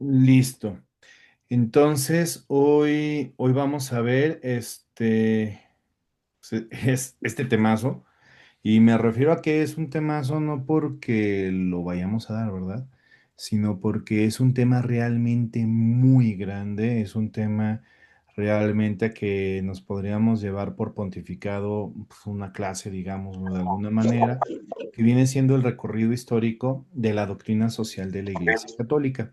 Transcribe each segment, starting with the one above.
Listo. Entonces, hoy vamos a ver es este temazo. Y me refiero a que es un temazo no porque lo vayamos a dar, ¿verdad? Sino porque es un tema realmente muy grande, es un tema realmente que nos podríamos llevar por pontificado pues, una clase, digamos, de alguna manera, que viene siendo el recorrido histórico de la doctrina social de la Iglesia Católica.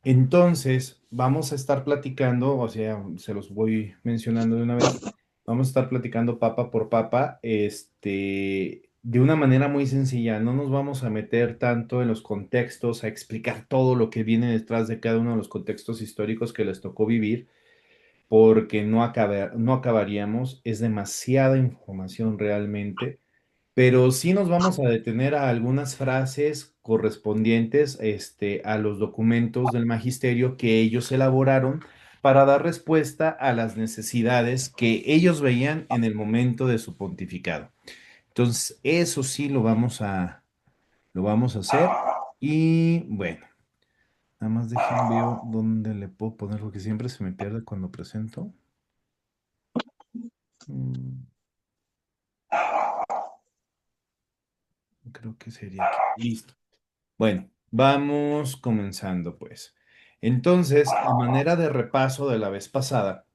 Entonces, vamos a estar platicando, o sea, se los voy mencionando de una vez, vamos a estar platicando papa por papa, de una manera muy sencilla, no nos vamos a meter tanto en los contextos, a explicar todo lo que viene detrás de cada uno de los contextos históricos que les tocó vivir, porque no acabaríamos, es demasiada información realmente, pero sí nos vamos a detener a algunas frases correspondientes, a los documentos del magisterio que ellos elaboraron para dar respuesta a las necesidades que ellos veían en el momento de su pontificado. Entonces, eso sí lo vamos a hacer. Y bueno, nada más dejen veo dónde le puedo poner, porque siempre se me pierde cuando presento. Mm, Creo que sería aquí. Listo. Bueno, vamos comenzando pues. Entonces, a manera de repaso de la vez pasada,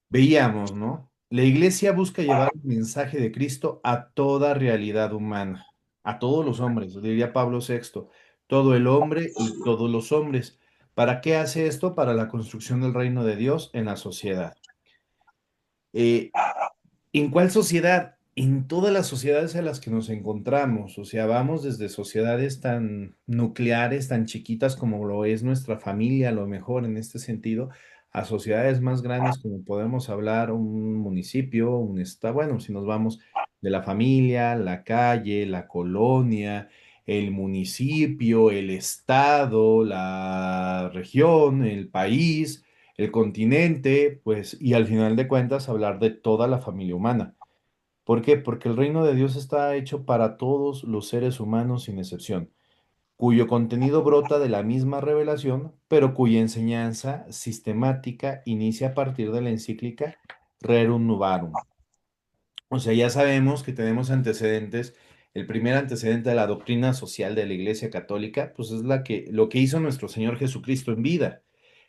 veíamos, ¿no? La iglesia busca llevar el mensaje de Cristo a toda realidad humana, a todos los hombres, diría Pablo VI, todo el hombre y todos los hombres. ¿Para qué hace esto? Para la construcción del reino de Dios en la sociedad. Eh, ¿En cuál sociedad? En todas las sociedades en las que nos encontramos. O sea, vamos desde sociedades tan nucleares, tan chiquitas como lo es nuestra familia, a lo mejor en este sentido, a sociedades más grandes como podemos hablar un municipio, un estado, bueno, si nos vamos de la familia, la calle, la colonia, el municipio, el estado, la región, el país, el continente, pues, y al final de cuentas hablar de toda la familia humana. ¿Por qué? Porque el reino de Dios está hecho para todos los seres humanos sin excepción, cuyo contenido brota de la misma revelación, pero cuya enseñanza sistemática inicia a partir de la encíclica Rerum Novarum. O sea, ya sabemos que tenemos antecedentes. El primer antecedente de la doctrina social de la Iglesia Católica, pues es lo que hizo nuestro Señor Jesucristo en vida,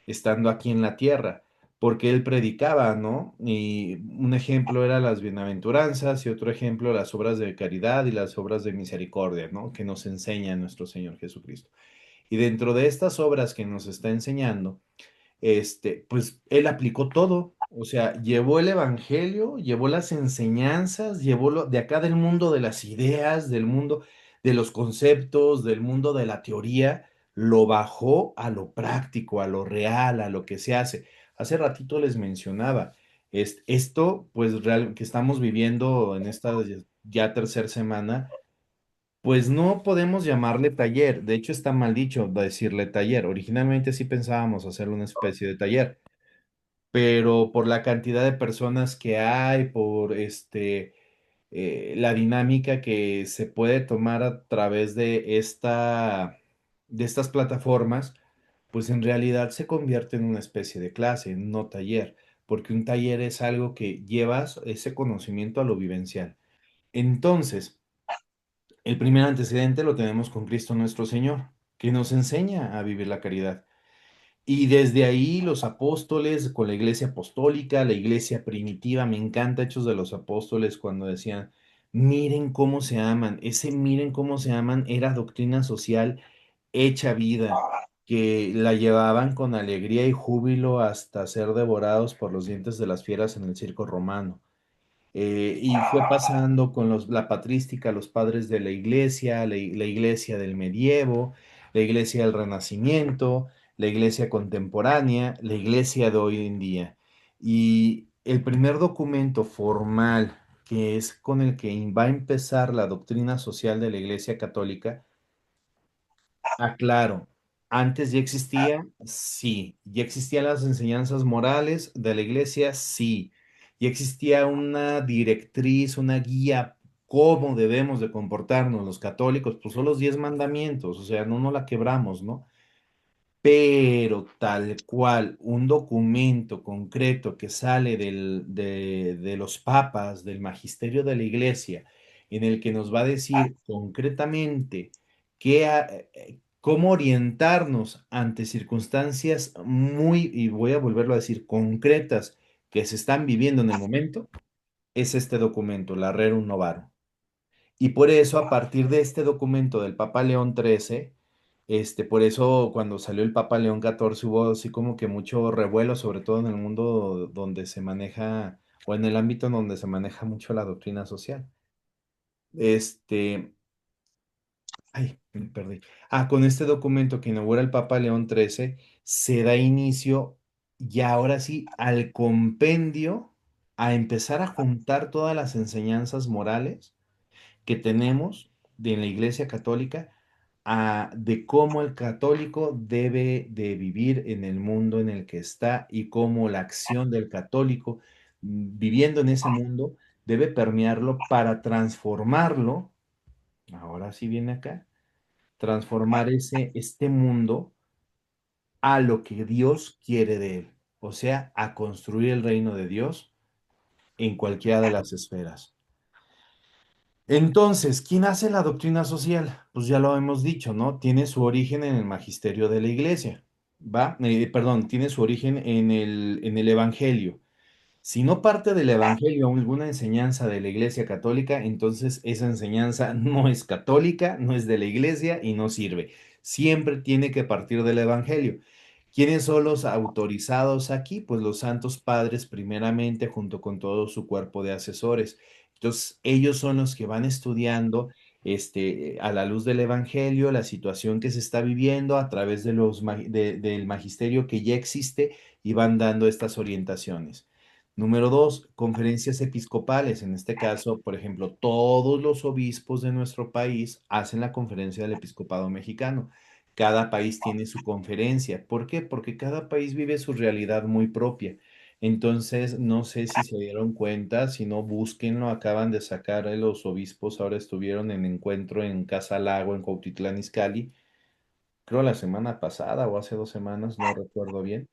estando aquí en la tierra, porque él predicaba, ¿no? Y un ejemplo era las bienaventuranzas y otro ejemplo las obras de caridad y las obras de misericordia, ¿no? Que nos enseña nuestro Señor Jesucristo. Y dentro de estas obras que nos está enseñando, pues él aplicó todo, o sea, llevó el evangelio, llevó las enseñanzas, llevó lo de acá del mundo de las ideas, del mundo de los conceptos, del mundo de la teoría, lo bajó a lo práctico, a lo real, a lo que se hace. Hace ratito les mencionaba, esto, pues, real, que estamos viviendo en esta ya tercera semana, pues no podemos llamarle taller, de hecho está mal dicho decirle taller. Originalmente sí pensábamos hacerle una especie de taller, pero por la cantidad de personas que hay, por la dinámica que se puede tomar a través de estas plataformas, pues en realidad se convierte en una especie de clase, no taller, porque un taller es algo que llevas ese conocimiento a lo vivencial. Entonces, el primer antecedente lo tenemos con Cristo nuestro Señor, que nos enseña a vivir la caridad. Y desde ahí los apóstoles, con la iglesia apostólica, la iglesia primitiva, me encanta Hechos de los Apóstoles cuando decían, miren cómo se aman. Ese miren cómo se aman era doctrina social hecha vida, que la llevaban con alegría y júbilo hasta ser devorados por los dientes de las fieras en el circo romano. Y fue pasando con la patrística, los padres de la iglesia, la iglesia del medievo, la iglesia del Renacimiento, la iglesia contemporánea, la iglesia de hoy en día. Y el primer documento formal que es con el que va a empezar la doctrina social de la Iglesia Católica, aclaro, antes ya existía, sí, ya existían las enseñanzas morales de la iglesia, sí, ya existía una directriz, una guía, cómo debemos de comportarnos los católicos, pues son los 10 mandamientos, o sea, no la quebramos, ¿no? pero tal cual un documento concreto que sale de los papas, del magisterio de la iglesia, en el que nos va a decir concretamente cómo orientarnos ante circunstancias muy, y voy a volverlo a decir, concretas que se están viviendo en el momento, es este documento, la Rerum Novarum. Y por eso, a partir de este documento del Papa León XIII, por eso cuando salió el Papa León XIV hubo así como que mucho revuelo, sobre todo en el mundo donde se maneja, o en el ámbito en donde se maneja mucho la doctrina social. Este, me perdí. Con este documento que inaugura el Papa León XIII, se da inicio ya ahora sí al compendio, a empezar a juntar todas las enseñanzas morales que tenemos de la Iglesia Católica, de cómo el católico debe de vivir en el mundo en el que está y cómo la acción del católico viviendo en ese mundo debe permearlo para transformarlo, ahora sí viene acá, transformar este mundo a lo que Dios quiere de él, o sea, a construir el reino de Dios en cualquiera de las esferas. Entonces, ¿quién hace la doctrina social? Pues ya lo hemos dicho, ¿no? Tiene su origen en el magisterio de la iglesia, ¿va? Perdón, tiene su origen en el Evangelio. Si no parte del Evangelio o alguna enseñanza de la Iglesia Católica, entonces esa enseñanza no es católica, no es de la Iglesia y no sirve. Siempre tiene que partir del Evangelio. ¿Quiénes son los autorizados aquí? Pues los santos padres primeramente, junto con todo su cuerpo de asesores. Entonces, ellos son los que van estudiando a la luz del Evangelio, la situación que se está viviendo a través del magisterio que ya existe y van dando estas orientaciones. Número dos, conferencias episcopales. En este caso, por ejemplo, todos los obispos de nuestro país hacen la conferencia del episcopado mexicano. Cada país tiene su conferencia. ¿Por qué? Porque cada país vive su realidad muy propia. Entonces, no sé si se dieron cuenta, si no, búsquenlo. Acaban de sacar los obispos, ahora estuvieron en encuentro en Casa Lago, en Cuautitlán Izcalli, creo la semana pasada o hace 2 semanas, no recuerdo bien,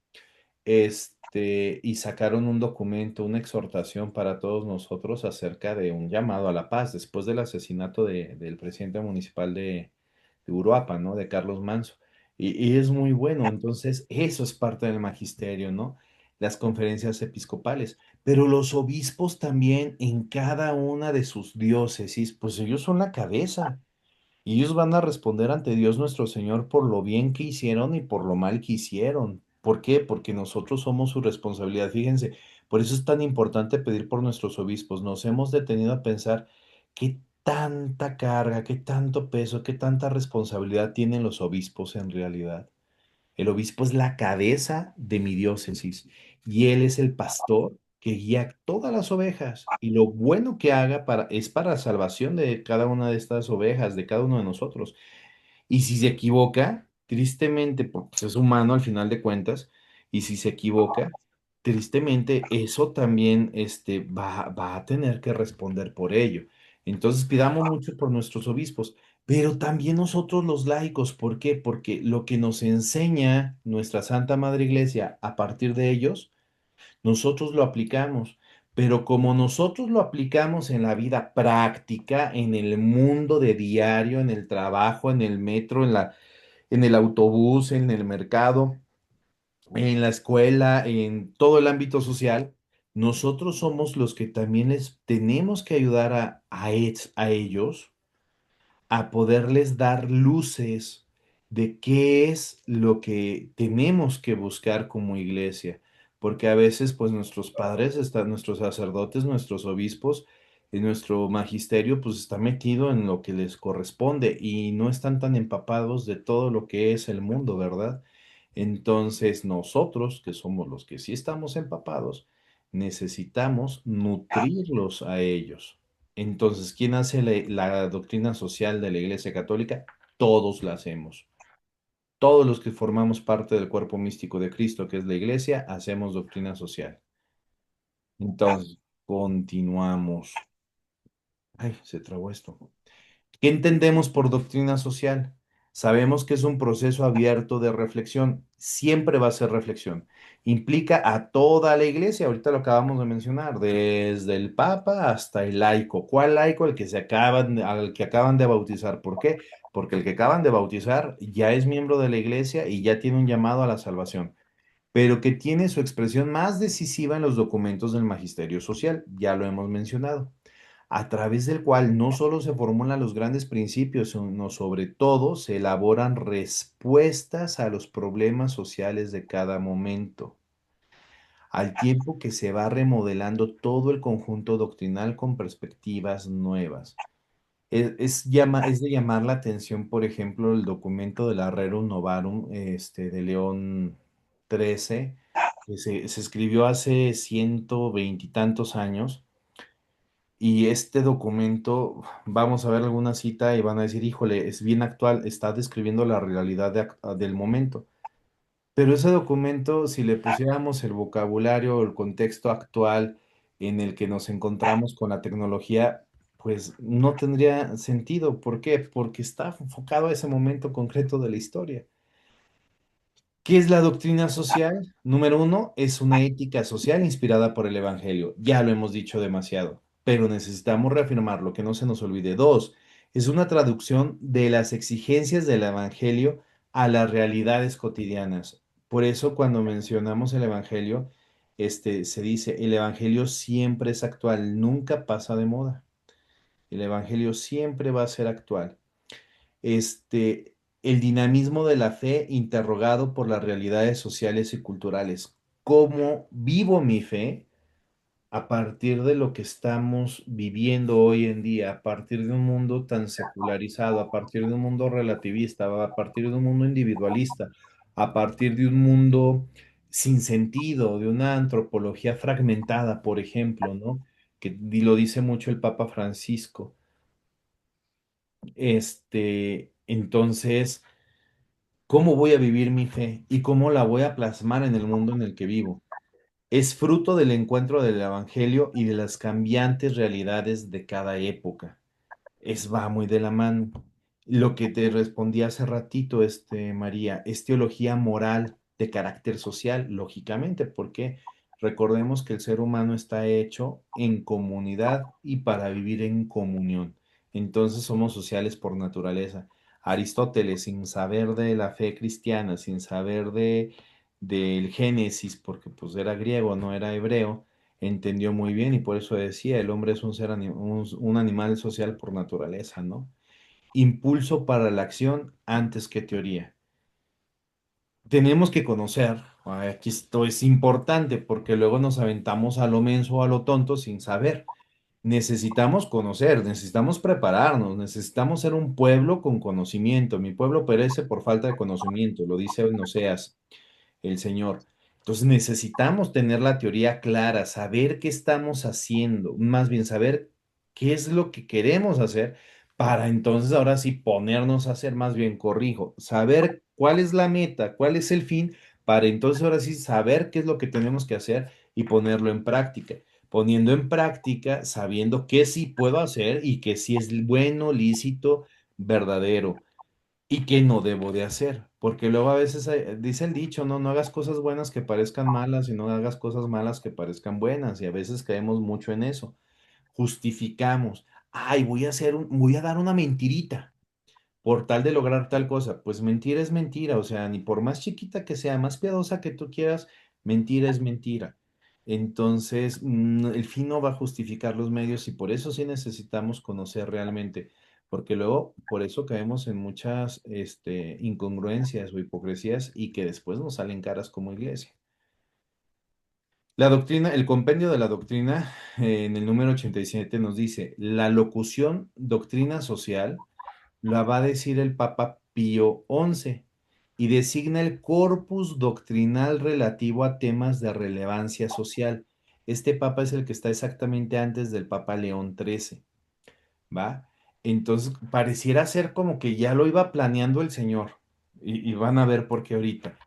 y sacaron un documento, una exhortación para todos nosotros acerca de un llamado a la paz después del asesinato del presidente municipal de Uruapan, ¿no? De Carlos Manso. Y es muy bueno, entonces eso es parte del magisterio, ¿no? Las conferencias episcopales, pero los obispos también en cada una de sus diócesis, pues ellos son la cabeza. Y ellos van a responder ante Dios nuestro Señor por lo bien que hicieron y por lo mal que hicieron. ¿Por qué? Porque nosotros somos su responsabilidad. Fíjense, por eso es tan importante pedir por nuestros obispos. Nos hemos detenido a pensar qué tanta carga, qué tanto peso, qué tanta responsabilidad tienen los obispos en realidad. El obispo es la cabeza de mi diócesis y él es el pastor que guía todas las ovejas. Y lo bueno que haga es para la salvación de cada una de estas ovejas, de cada uno de nosotros. Y si se equivoca, tristemente, porque pues, es humano al final de cuentas, y si se equivoca, tristemente, eso también va a tener que responder por ello. Entonces, pidamos mucho por nuestros obispos, pero también nosotros los laicos. ¿Por qué? Porque lo que nos enseña nuestra Santa Madre Iglesia a partir de ellos, nosotros lo aplicamos. Pero como nosotros lo aplicamos en la vida práctica, en el mundo de diario, en el trabajo, en el metro, en el autobús, en el mercado, en la escuela, en todo el ámbito social, nosotros somos los que también les tenemos que ayudar a ellos a poderles dar luces de qué es lo que tenemos que buscar como iglesia, porque a veces pues nuestros padres, nuestros sacerdotes, nuestros obispos, nuestro magisterio pues está metido en lo que les corresponde y no están tan empapados de todo lo que es el mundo, ¿verdad? Entonces nosotros, que somos los que sí estamos empapados, necesitamos nutrirlos a ellos. Entonces, ¿quién hace la doctrina social de la Iglesia Católica? Todos la hacemos. Todos los que formamos parte del cuerpo místico de Cristo, que es la Iglesia, hacemos doctrina social. Entonces, continuamos. Ay, se trabó esto. ¿Qué entendemos por doctrina social? Sabemos que es un proceso abierto de reflexión, siempre va a ser reflexión. Implica a toda la iglesia, ahorita lo acabamos de mencionar, desde el Papa hasta el laico. ¿Cuál laico? El que al que acaban de bautizar. ¿Por qué? Porque el que acaban de bautizar ya es miembro de la iglesia y ya tiene un llamado a la salvación, pero que tiene su expresión más decisiva en los documentos del magisterio social, ya lo hemos mencionado, a través del cual no solo se formulan los grandes principios, sino sobre todo se elaboran respuestas a los problemas sociales de cada momento, al tiempo que se va remodelando todo el conjunto doctrinal con perspectivas nuevas. Es de llamar la atención, por ejemplo, el documento del Rerum Novarum de León XIII, que se escribió hace 120 y tantos años. Y este documento, vamos a ver alguna cita y van a decir, híjole, es bien actual, está describiendo la realidad del momento. Pero ese documento, si le pusiéramos el vocabulario o el contexto actual en el que nos encontramos con la tecnología, pues no tendría sentido. ¿Por qué? Porque está enfocado a ese momento concreto de la historia. ¿Qué es la doctrina social? Número uno, es una ética social inspirada por el Evangelio. Ya lo hemos dicho demasiado, pero necesitamos reafirmarlo, que no se nos olvide. Dos, es una traducción de las exigencias del Evangelio a las realidades cotidianas. Por eso cuando mencionamos el Evangelio, se dice, el Evangelio siempre es actual, nunca pasa de moda. El Evangelio siempre va a ser actual. El dinamismo de la fe interrogado por las realidades sociales y culturales. ¿Cómo vivo mi fe a partir de lo que estamos viviendo hoy en día, a partir de un mundo tan secularizado, a partir de un mundo relativista, a partir de un mundo individualista, a partir de un mundo sin sentido, de una antropología fragmentada, por ejemplo, ¿no? Que lo dice mucho el Papa Francisco. Entonces, ¿cómo voy a vivir mi fe y cómo la voy a plasmar en el mundo en el que vivo? Es fruto del encuentro del Evangelio y de las cambiantes realidades de cada época. Va muy de la mano. Lo que te respondí hace ratito, María, es teología moral de carácter social, lógicamente, porque recordemos que el ser humano está hecho en comunidad y para vivir en comunión. Entonces somos sociales por naturaleza. Aristóteles, sin saber de la fe cristiana, sin saber del Génesis, porque pues era griego, no era hebreo, entendió muy bien y por eso decía, el hombre es un animal social por naturaleza, ¿no? Impulso para la acción antes que teoría. Tenemos que conocer, aquí esto es importante porque luego nos aventamos a lo menso o a lo tonto sin saber. Necesitamos conocer, necesitamos prepararnos, necesitamos ser un pueblo con conocimiento. Mi pueblo perece por falta de conocimiento, lo dice en Oseas el Señor. Entonces necesitamos tener la teoría clara, saber qué estamos haciendo, más bien saber qué es lo que queremos hacer para entonces ahora sí ponernos a hacer, más bien corrijo, saber cuál es la meta, cuál es el fin, para entonces ahora sí saber qué es lo que tenemos que hacer y ponerlo en práctica. Poniendo en práctica, sabiendo qué sí puedo hacer y qué sí es bueno, lícito, verdadero y qué no debo de hacer, porque luego a veces dice el dicho, ¿no? No hagas cosas buenas que parezcan malas y no hagas cosas malas que parezcan buenas, y a veces caemos mucho en eso. Justificamos, ay, voy a dar una mentirita por tal de lograr tal cosa. Pues mentira es mentira, o sea, ni por más chiquita que sea, más piadosa que tú quieras, mentira es mentira. Entonces, el fin no va a justificar los medios y por eso sí necesitamos conocer realmente, porque luego por eso caemos en muchas incongruencias o hipocresías y que después nos salen caras como iglesia. La doctrina, el compendio de la doctrina, en el número 87 nos dice, la locución doctrina social la va a decir el Papa Pío XI y designa el corpus doctrinal relativo a temas de relevancia social. Este Papa es el que está exactamente antes del Papa León XIII, ¿va? Entonces, pareciera ser como que ya lo iba planeando el Señor, y van a ver por qué ahorita.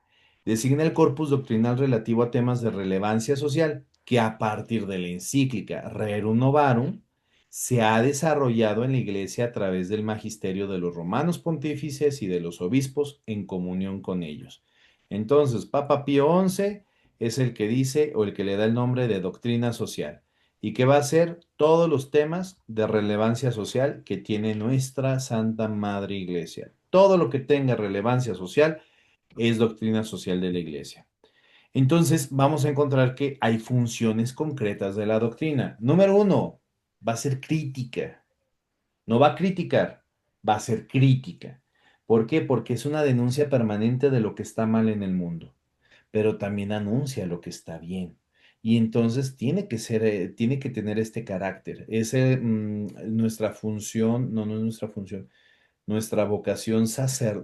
Designa el corpus doctrinal relativo a temas de relevancia social, que a partir de la encíclica Rerum Novarum, se ha desarrollado en la Iglesia a través del magisterio de los romanos pontífices y de los obispos en comunión con ellos. Entonces, Papa Pío XI es el que dice o el que le da el nombre de doctrina social y que va a ser todos los temas de relevancia social que tiene nuestra Santa Madre Iglesia. Todo lo que tenga relevancia social es doctrina social de la Iglesia. Entonces, vamos a encontrar que hay funciones concretas de la doctrina. Número uno, va a ser crítica. No va a criticar, va a ser crítica. ¿Por qué? Porque es una denuncia permanente de lo que está mal en el mundo, pero también anuncia lo que está bien. Y entonces tiene que ser, tiene que tener este carácter. Nuestra función, no, no es nuestra función, nuestra vocación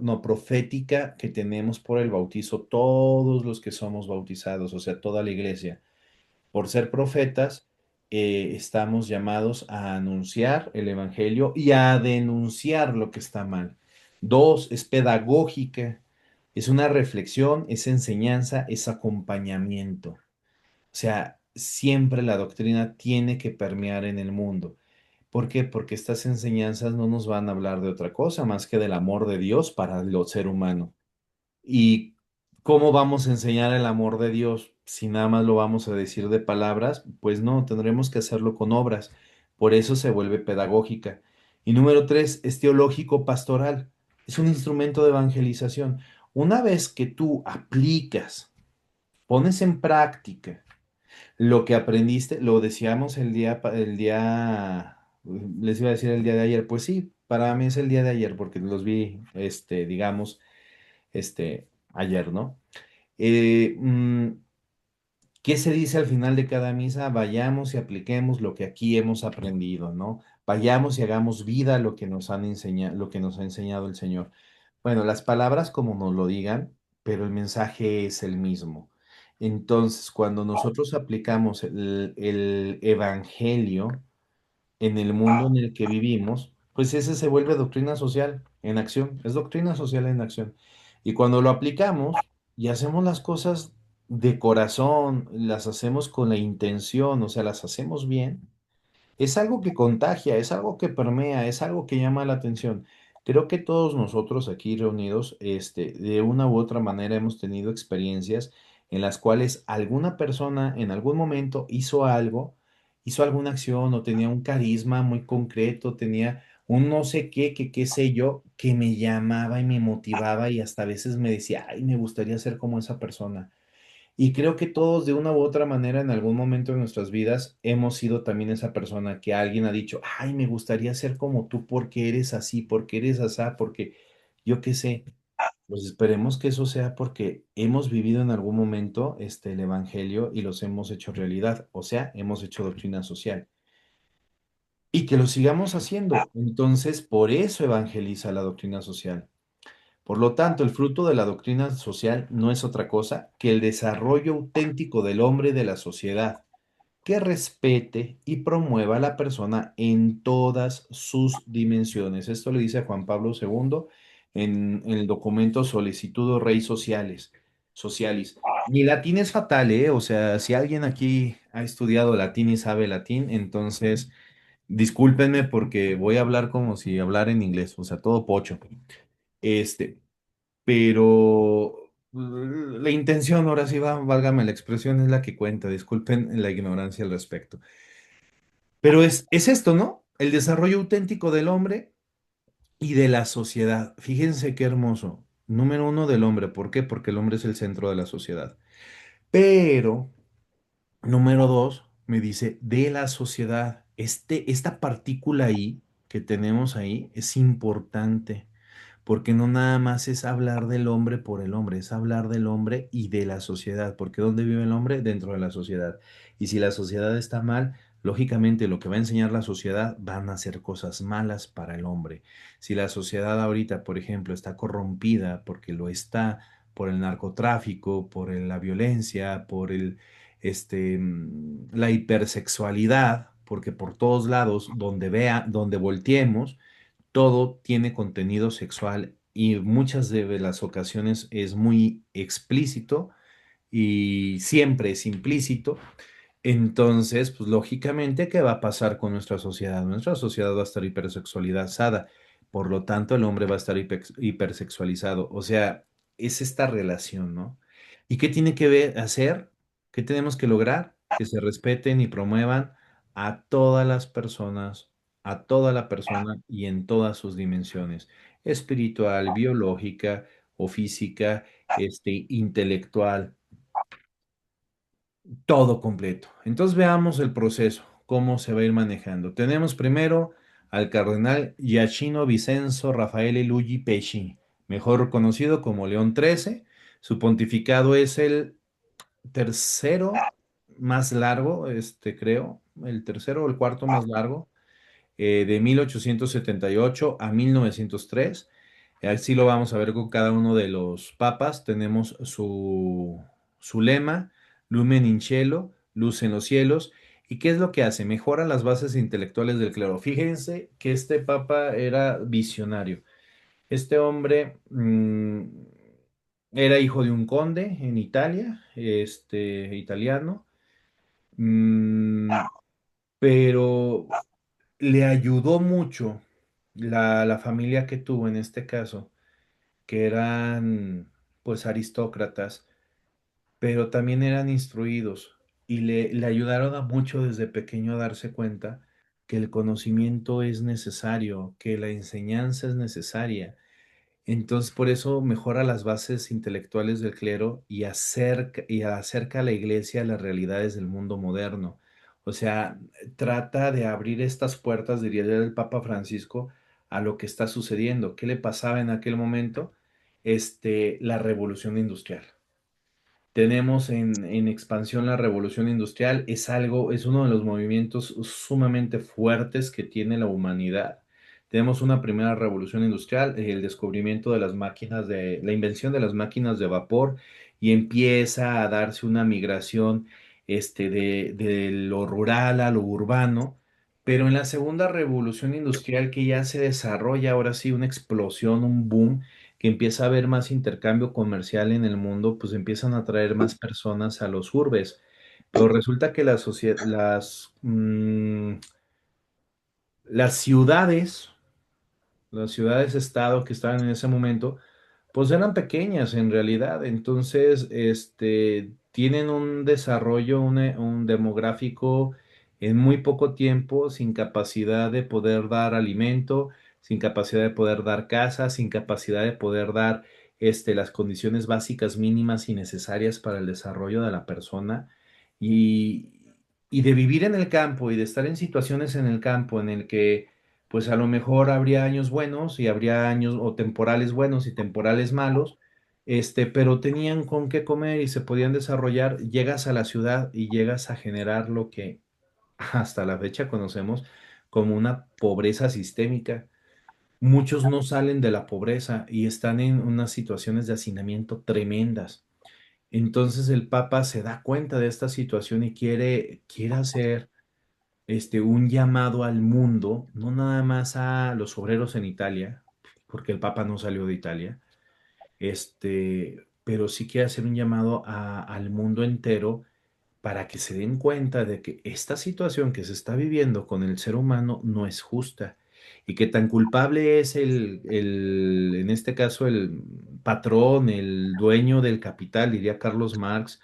no, profética que tenemos por el bautizo, todos los que somos bautizados, o sea, toda la iglesia. Por ser profetas, estamos llamados a anunciar el evangelio y a denunciar lo que está mal. Dos, es pedagógica, es una reflexión, es enseñanza, es acompañamiento. O sea, siempre la doctrina tiene que permear en el mundo. ¿Por qué? Porque estas enseñanzas no nos van a hablar de otra cosa más que del amor de Dios para el ser humano. ¿Y cómo vamos a enseñar el amor de Dios si nada más lo vamos a decir de palabras? Pues no, tendremos que hacerlo con obras. Por eso se vuelve pedagógica. Y número tres, es teológico pastoral. Es un instrumento de evangelización. Una vez que tú aplicas, pones en práctica lo que aprendiste, lo decíamos les iba a decir el día de ayer, pues sí, para mí es el día de ayer porque los vi, digamos, ayer, ¿no? Eh, mm, ¿Qué se dice al final de cada misa? Vayamos y apliquemos lo que aquí hemos aprendido, ¿no? Vayamos y hagamos vida lo que nos han enseñado, lo que nos ha enseñado el Señor. Bueno, las palabras como nos lo digan, pero el mensaje es el mismo. Entonces, cuando nosotros aplicamos el evangelio en el mundo en el que vivimos, pues ese se vuelve doctrina social en acción, es doctrina social en acción. Y cuando lo aplicamos y hacemos las cosas de corazón, las hacemos con la intención, o sea, las hacemos bien, es algo que contagia, es algo que permea, es algo que llama la atención. Creo que todos nosotros aquí reunidos, de una u otra manera hemos tenido experiencias en las cuales alguna persona en algún momento hizo alguna acción o tenía un carisma muy concreto, tenía un no sé qué, que qué sé yo, que me llamaba y me motivaba y hasta a veces me decía, ay, me gustaría ser como esa persona. Y creo que todos de una u otra manera en algún momento de nuestras vidas hemos sido también esa persona que alguien ha dicho, ay, me gustaría ser como tú porque eres así, porque eres asá, porque yo qué sé. Pues esperemos que eso sea porque hemos vivido en algún momento el evangelio y los hemos hecho realidad, o sea, hemos hecho doctrina social y que lo sigamos haciendo. Entonces, por eso evangeliza la doctrina social. Por lo tanto, el fruto de la doctrina social no es otra cosa que el desarrollo auténtico del hombre y de la sociedad, que respete y promueva a la persona en todas sus dimensiones. Esto le dice a Juan Pablo II en el documento Solicitudo Rei Socialis. Mi latín es fatal, ¿eh? O sea, si alguien aquí ha estudiado latín y sabe latín, entonces discúlpenme porque voy a hablar como si hablara en inglés, o sea, todo pocho. Este, pero la intención, ahora sí va, válgame la expresión, es la que cuenta, disculpen la ignorancia al respecto. Pero es esto, ¿no? El desarrollo auténtico del hombre y de la sociedad. Fíjense qué hermoso. Número uno del hombre, ¿por qué? Porque el hombre es el centro de la sociedad. Pero, número dos, me dice, de la sociedad. Esta partícula ahí que tenemos ahí es importante porque no nada más es hablar del hombre por el hombre, es hablar del hombre y de la sociedad, porque ¿dónde vive el hombre? Dentro de la sociedad. Y si la sociedad está mal, lógicamente lo que va a enseñar la sociedad van a ser cosas malas para el hombre. Si la sociedad ahorita, por ejemplo, está corrompida porque lo está por el narcotráfico, por la violencia, por la hipersexualidad, porque por todos lados, donde volteemos, todo tiene contenido sexual y muchas de las ocasiones es muy explícito y siempre es implícito. Entonces, pues lógicamente, ¿qué va a pasar con nuestra sociedad? Nuestra sociedad va a estar hipersexualizada, por lo tanto, el hombre va a estar hipersexualizado. O sea, es esta relación, ¿no? ¿Y qué tiene que hacer? ¿Qué tenemos que lograr? Que se respeten y promuevan a todas las personas, a toda la persona y en todas sus dimensiones, espiritual, biológica o física, intelectual, todo completo. Entonces veamos el proceso, cómo se va a ir manejando. Tenemos primero al cardenal Giacchino Vincenzo Raffaele Luigi Pesci, mejor conocido como León XIII. Su pontificado es el tercero más largo, creo, el tercero o el cuarto más largo, de 1878 a 1903. Así lo vamos a ver con cada uno de los papas. Tenemos su lema, Lumen in cielo, luz en los cielos. ¿Y qué es lo que hace? Mejora las bases intelectuales del clero. Fíjense que este papa era visionario. Este hombre era hijo de un conde en Italia, italiano, mm, pero le ayudó mucho la familia que tuvo en este caso, que eran pues aristócratas, pero también eran instruidos y le ayudaron a mucho desde pequeño a darse cuenta que el conocimiento es necesario, que la enseñanza es necesaria. Entonces, por eso mejora las bases intelectuales del clero y acerca a la iglesia a las realidades del mundo moderno. O sea, trata de abrir estas puertas, diría yo, el Papa Francisco, a lo que está sucediendo. ¿Qué le pasaba en aquel momento? La revolución industrial. Tenemos en expansión la revolución industrial, es uno de los movimientos sumamente fuertes que tiene la humanidad. Tenemos una primera revolución industrial, el descubrimiento de la invención de las máquinas de vapor y empieza a darse una migración de lo rural a lo urbano, pero en la segunda revolución industrial que ya se desarrolla ahora sí una explosión, un boom que empieza a haber más intercambio comercial en el mundo, pues empiezan a traer más personas a los urbes. Pero resulta que las las ciudades-estado que estaban en ese momento, pues eran pequeñas en realidad. Entonces, tienen un desarrollo, un demográfico en muy poco tiempo, sin capacidad de poder dar alimento, sin capacidad de poder dar casa, sin capacidad de poder dar, las condiciones básicas mínimas y necesarias para el desarrollo de la persona. Y, y de vivir en el campo y de estar en situaciones en el campo en el que pues a lo mejor habría años buenos y habría años o temporales buenos y temporales malos, pero tenían con qué comer y se podían desarrollar. Llegas a la ciudad y llegas a generar lo que hasta la fecha conocemos como una pobreza sistémica. Muchos no salen de la pobreza y están en unas situaciones de hacinamiento tremendas. Entonces el Papa se da cuenta de esta situación y quiere hacer un llamado al mundo, no nada más a los obreros en Italia, porque el Papa no salió de Italia, pero sí quiere hacer un llamado al mundo entero para que se den cuenta de que esta situación que se está viviendo con el ser humano no es justa y que tan culpable es en este caso, el patrón, el dueño del capital, diría Carlos Marx,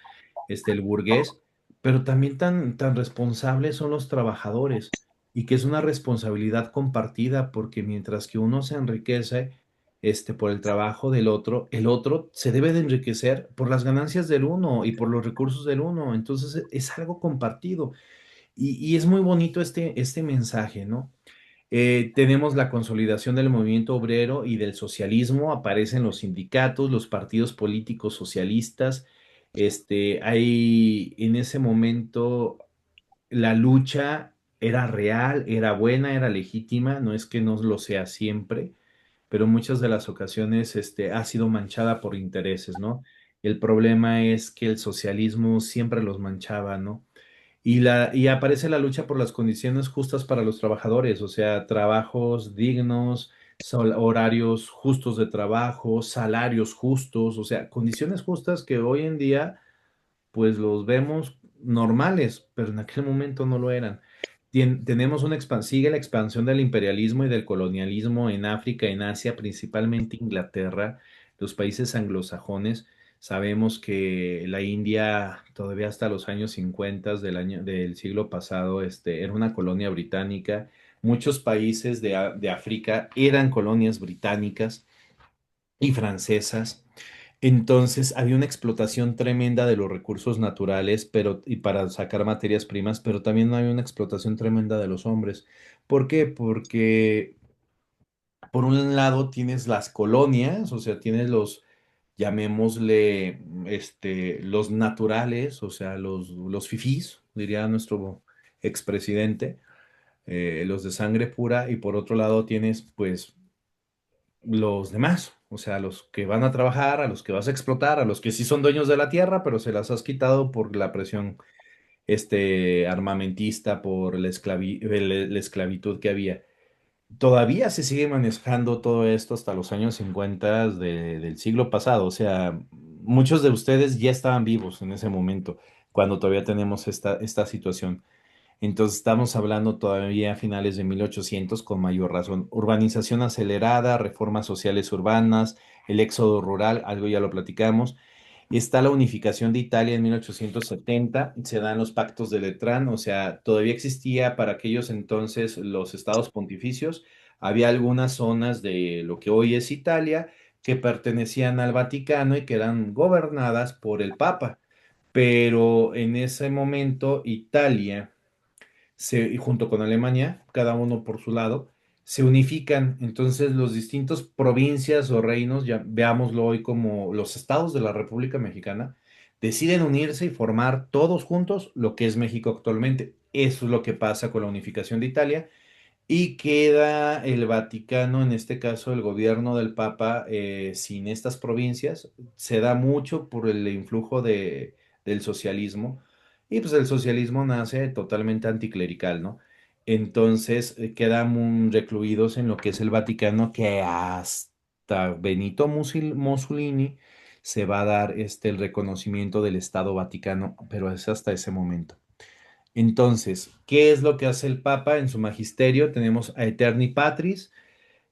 el burgués, pero también tan responsables son los trabajadores y que es una responsabilidad compartida porque mientras que uno se enriquece, por el trabajo del otro, el otro se debe de enriquecer por las ganancias del uno y por los recursos del uno. Entonces es algo compartido y es muy bonito este mensaje, ¿no? Tenemos la consolidación del movimiento obrero y del socialismo, aparecen los sindicatos, los partidos políticos socialistas. Hay en ese momento la lucha era real, era buena, era legítima, no es que no lo sea siempre, pero muchas de las ocasiones ha sido manchada por intereses, ¿no? El problema es que el socialismo siempre los manchaba, ¿no? Y aparece la lucha por las condiciones justas para los trabajadores, o sea, trabajos dignos, horarios justos de trabajo, salarios justos, o sea, condiciones justas que hoy en día, pues los vemos normales, pero en aquel momento no lo eran. Tenemos sigue la expansión del imperialismo y del colonialismo en África, en Asia, principalmente Inglaterra, los países anglosajones. Sabemos que la India, todavía hasta los años 50 del siglo pasado, era una colonia británica. Muchos países de África eran colonias británicas y francesas. Entonces había una explotación tremenda de los recursos naturales, y para sacar materias primas, pero también había una explotación tremenda de los hombres. ¿Por qué? Porque por un lado tienes las colonias, o sea, tienes llamémosle, los naturales, o sea, los fifís, diría nuestro expresidente, los de sangre pura, y por otro lado tienes, pues, los demás, o sea, los que van a trabajar, a los que vas a explotar, a los que sí son dueños de la tierra, pero se las has quitado por la presión, armamentista, por la esclavitud que había. Todavía se sigue manejando todo esto hasta los años 50 del siglo pasado, o sea, muchos de ustedes ya estaban vivos en ese momento, cuando todavía tenemos esta situación. Entonces estamos hablando todavía a finales de 1800 con mayor razón. Urbanización acelerada, reformas sociales urbanas, el éxodo rural, algo ya lo platicamos. Y está la unificación de Italia en 1870, se dan los pactos de Letrán, o sea, todavía existía para aquellos entonces los estados pontificios. Había algunas zonas de lo que hoy es Italia que pertenecían al Vaticano y que eran gobernadas por el Papa. Pero en ese momento Italia y junto con Alemania, cada uno por su lado, se unifican. Entonces, los distintos provincias o reinos, ya veámoslo hoy como los estados de la República Mexicana, deciden unirse y formar todos juntos lo que es México actualmente. Eso es lo que pasa con la unificación de Italia y queda el Vaticano, en este caso el gobierno del Papa, sin estas provincias. Se da mucho por el influjo del socialismo. Y pues el socialismo nace totalmente anticlerical, ¿no? Entonces quedan recluidos en lo que es el Vaticano, que hasta Benito Mussolini se va a dar el reconocimiento del Estado Vaticano, pero es hasta ese momento. Entonces, ¿qué es lo que hace el Papa en su magisterio? Tenemos a Eterni Patris,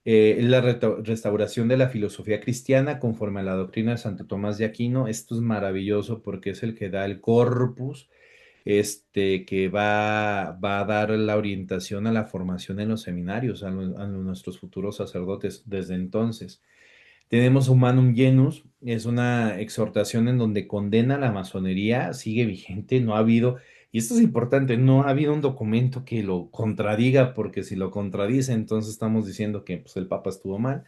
la restauración de la filosofía cristiana conforme a la doctrina de Santo Tomás de Aquino. Esto es maravilloso porque es el que da el corpus, que va a dar la orientación a la formación en los seminarios, a nuestros futuros sacerdotes desde entonces. Tenemos Humanum Genus, es una exhortación en donde condena la masonería, sigue vigente, no ha habido, y esto es importante, no ha habido un documento que lo contradiga, porque si lo contradice, entonces estamos diciendo que pues, el Papa estuvo mal.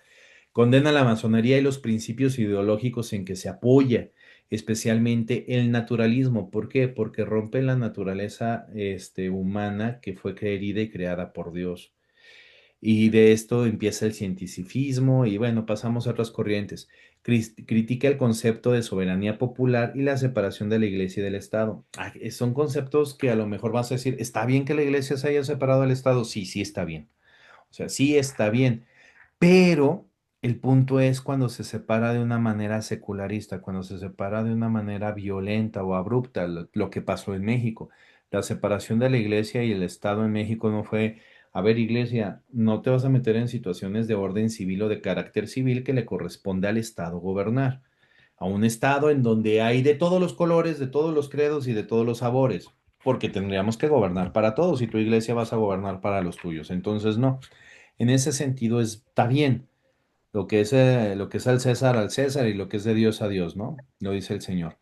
Condena la masonería y los principios ideológicos en que se apoya, especialmente el naturalismo. ¿Por qué? Porque rompe la naturaleza, humana que fue querida y creada por Dios. Y de esto empieza el cientificismo y bueno, pasamos a otras corrientes. Critica el concepto de soberanía popular y la separación de la iglesia y del Estado. Son conceptos que a lo mejor vas a decir, ¿está bien que la iglesia se haya separado del Estado? Sí, sí está bien. O sea, sí está bien. Pero el punto es cuando se separa de una manera secularista, cuando se separa de una manera violenta o abrupta, lo que pasó en México. La separación de la iglesia y el Estado en México no fue, a ver, iglesia, no te vas a meter en situaciones de orden civil o de carácter civil que le corresponde al Estado gobernar. A un Estado en donde hay de todos los colores, de todos los credos y de todos los sabores, porque tendríamos que gobernar para todos y tu iglesia vas a gobernar para los tuyos. Entonces, no. En ese sentido está bien. Lo que es al César y lo que es de Dios a Dios, ¿no? Lo dice el Señor.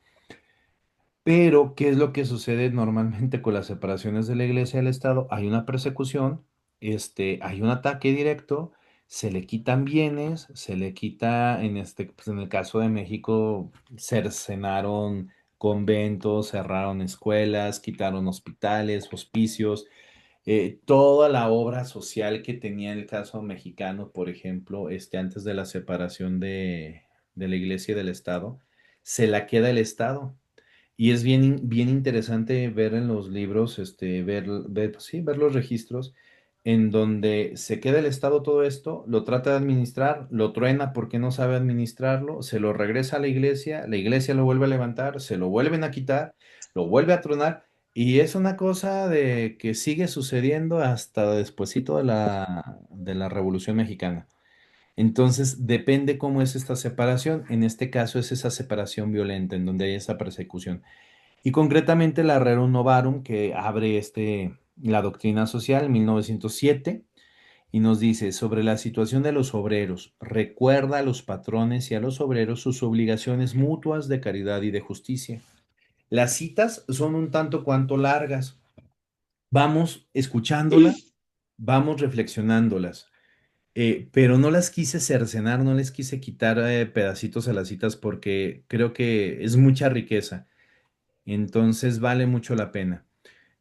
Pero, ¿qué es lo que sucede normalmente con las separaciones de la iglesia y del Estado? Hay una persecución, hay un ataque directo, se le quitan bienes, se le quita, pues en el caso de México, cercenaron conventos, cerraron escuelas, quitaron hospitales, hospicios, toda la obra social que tenía el caso mexicano, por ejemplo, antes de la separación de la iglesia y del Estado, se la queda el Estado. Y es bien interesante ver en los libros, pues sí, ver los registros en donde se queda el Estado todo esto, lo trata de administrar, lo truena porque no sabe administrarlo, se lo regresa a la iglesia lo vuelve a levantar, se lo vuelven a quitar, lo vuelve a tronar Y es una cosa de que sigue sucediendo hasta despuesito de la Revolución Mexicana. Entonces, depende cómo es esta separación. En este caso es esa separación violenta, en donde hay esa persecución. Y concretamente la Rerum Novarum, que abre la doctrina social en 1907 y nos dice sobre la situación de los obreros. Recuerda a los patrones y a los obreros sus obligaciones mutuas de caridad y de justicia. Las citas son un tanto cuanto largas. Vamos escuchándolas, vamos reflexionándolas. Pero no las quise cercenar, no les quise quitar pedacitos a las citas porque creo que es mucha riqueza. Entonces vale mucho la pena.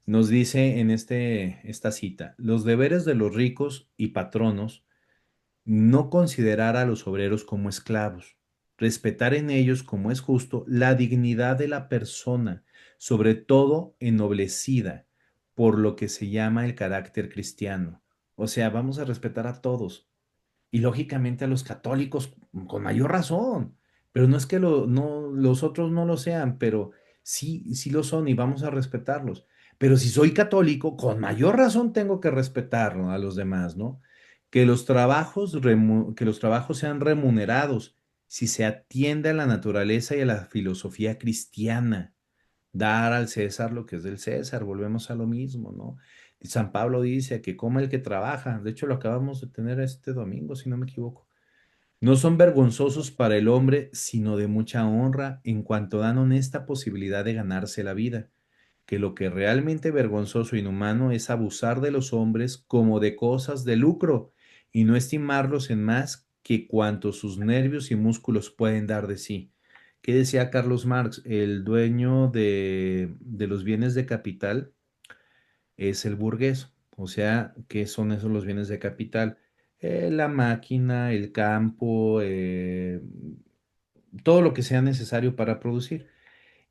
Nos dice en esta cita, los deberes de los ricos y patronos, no considerar a los obreros como esclavos, respetar en ellos, como es justo, la dignidad de la persona, sobre todo ennoblecida por lo que se llama el carácter cristiano. O sea, vamos a respetar a todos, y lógicamente a los católicos con mayor razón, pero no es que no, los otros no lo sean, pero sí, sí lo son y vamos a respetarlos. Pero si soy católico, con mayor razón tengo que respetar, ¿no?, a los demás, ¿no? Que los trabajos sean remunerados si se atiende a la naturaleza y a la filosofía cristiana. Dar al César lo que es del César, volvemos a lo mismo, ¿no? Y San Pablo dice que come el que trabaja, de hecho lo acabamos de tener este domingo, si no me equivoco. No son vergonzosos para el hombre, sino de mucha honra en cuanto dan honesta posibilidad de ganarse la vida, que lo que realmente vergonzoso e inhumano es abusar de los hombres como de cosas de lucro y no estimarlos en más que cuanto sus nervios y músculos pueden dar de sí. ¿Qué decía Carlos Marx? El dueño de los bienes de capital es el burgués. O sea, ¿qué son esos los bienes de capital? La máquina, el campo, todo lo que sea necesario para producir.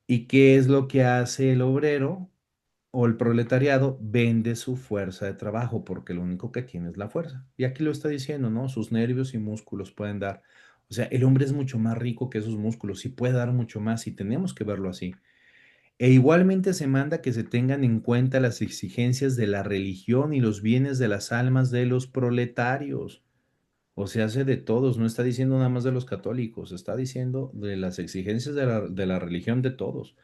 ¿Y qué es lo que hace el obrero o el proletariado? Vende su fuerza de trabajo porque lo único que tiene es la fuerza. Y aquí lo está diciendo, ¿no? Sus nervios y músculos pueden dar. O sea, el hombre es mucho más rico que esos músculos y puede dar mucho más y tenemos que verlo así. E igualmente se manda que se tengan en cuenta las exigencias de la religión y los bienes de las almas de los proletarios. O sea, hace de todos, no está diciendo nada más de los católicos, está diciendo de las exigencias de la religión de todos,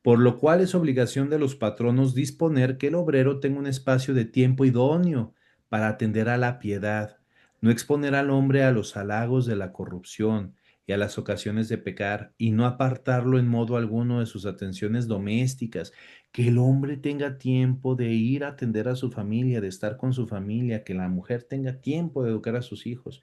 por lo cual es obligación de los patronos disponer que el obrero tenga un espacio de tiempo idóneo para atender a la piedad, no exponer al hombre a los halagos de la corrupción y a las ocasiones de pecar, y no apartarlo en modo alguno de sus atenciones domésticas, que el hombre tenga tiempo de ir a atender a su familia, de estar con su familia, que la mujer tenga tiempo de educar a sus hijos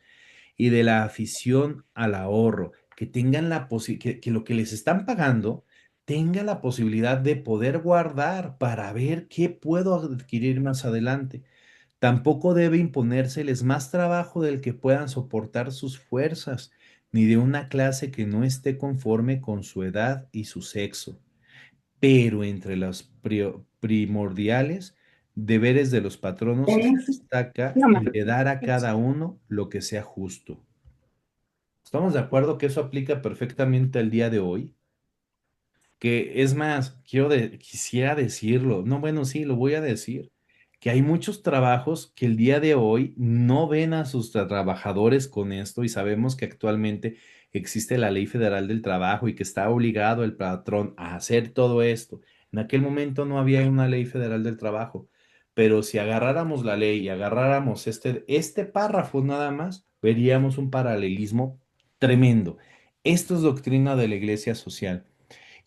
y de la afición al ahorro, que tengan que lo que les están pagando tenga la posibilidad de poder guardar para ver qué puedo adquirir más adelante. Tampoco debe imponérseles más trabajo del que puedan soportar sus fuerzas, ni de una clase que no esté conforme con su edad y su sexo. Pero entre los primordiales deberes de los patronos se destaca el de dar a cada uno lo que sea justo. ¿Estamos de acuerdo que eso aplica perfectamente al día de hoy? Que es más, quisiera decirlo, no, bueno, sí, lo voy a decir, que hay muchos trabajos que el día de hoy no ven a sus trabajadores con esto y sabemos que actualmente existe la Ley Federal del Trabajo y que está obligado el patrón a hacer todo esto. En aquel momento no había una Ley Federal del Trabajo, pero si agarráramos la ley y agarráramos este párrafo nada más, veríamos un paralelismo tremendo. Esto es doctrina de la Iglesia Social.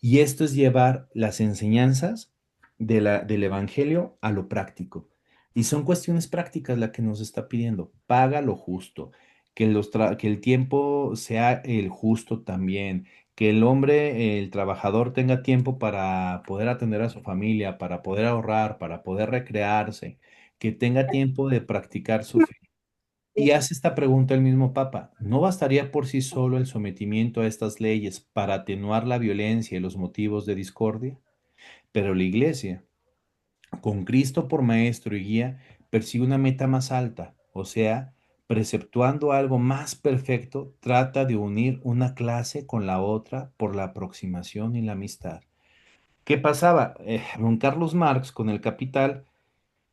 Y esto es llevar las enseñanzas del Evangelio a lo práctico. Y son cuestiones prácticas la que nos está pidiendo. Paga lo justo, que el tiempo sea el justo también, que el hombre, el trabajador tenga tiempo para poder atender a su familia, para poder ahorrar, para poder recrearse, que tenga tiempo de practicar su fe. Y hace esta pregunta el mismo Papa: ¿no bastaría por sí solo el sometimiento a estas leyes para atenuar la violencia y los motivos de discordia? Pero la Iglesia, con Cristo por maestro y guía, persigue una meta más alta, o sea, preceptuando algo más perfecto, trata de unir una clase con la otra por la aproximación y la amistad. ¿Qué pasaba? Don Carlos Marx con el Capital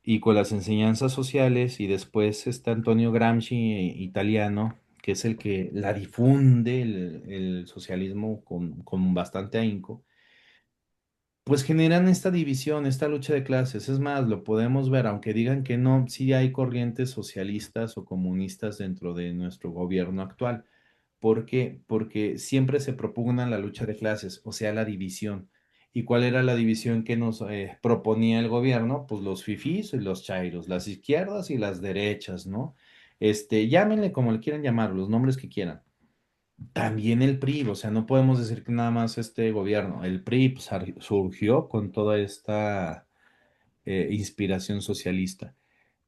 y con las enseñanzas sociales, y después está Antonio Gramsci, italiano, que es el que la difunde el socialismo con bastante ahínco, pues generan esta división, esta lucha de clases. Es más, lo podemos ver, aunque digan que no, sí hay corrientes socialistas o comunistas dentro de nuestro gobierno actual. ¿Por qué? Porque siempre se propugna la lucha de clases, o sea, la división. ¿Y cuál era la división que nos proponía el gobierno? Pues los fifís y los chairos, las izquierdas y las derechas, ¿no? Llámenle como le quieran llamar, los nombres que quieran. También el PRI, o sea, no podemos decir que nada más este gobierno. El PRI pues, surgió con toda esta inspiración socialista.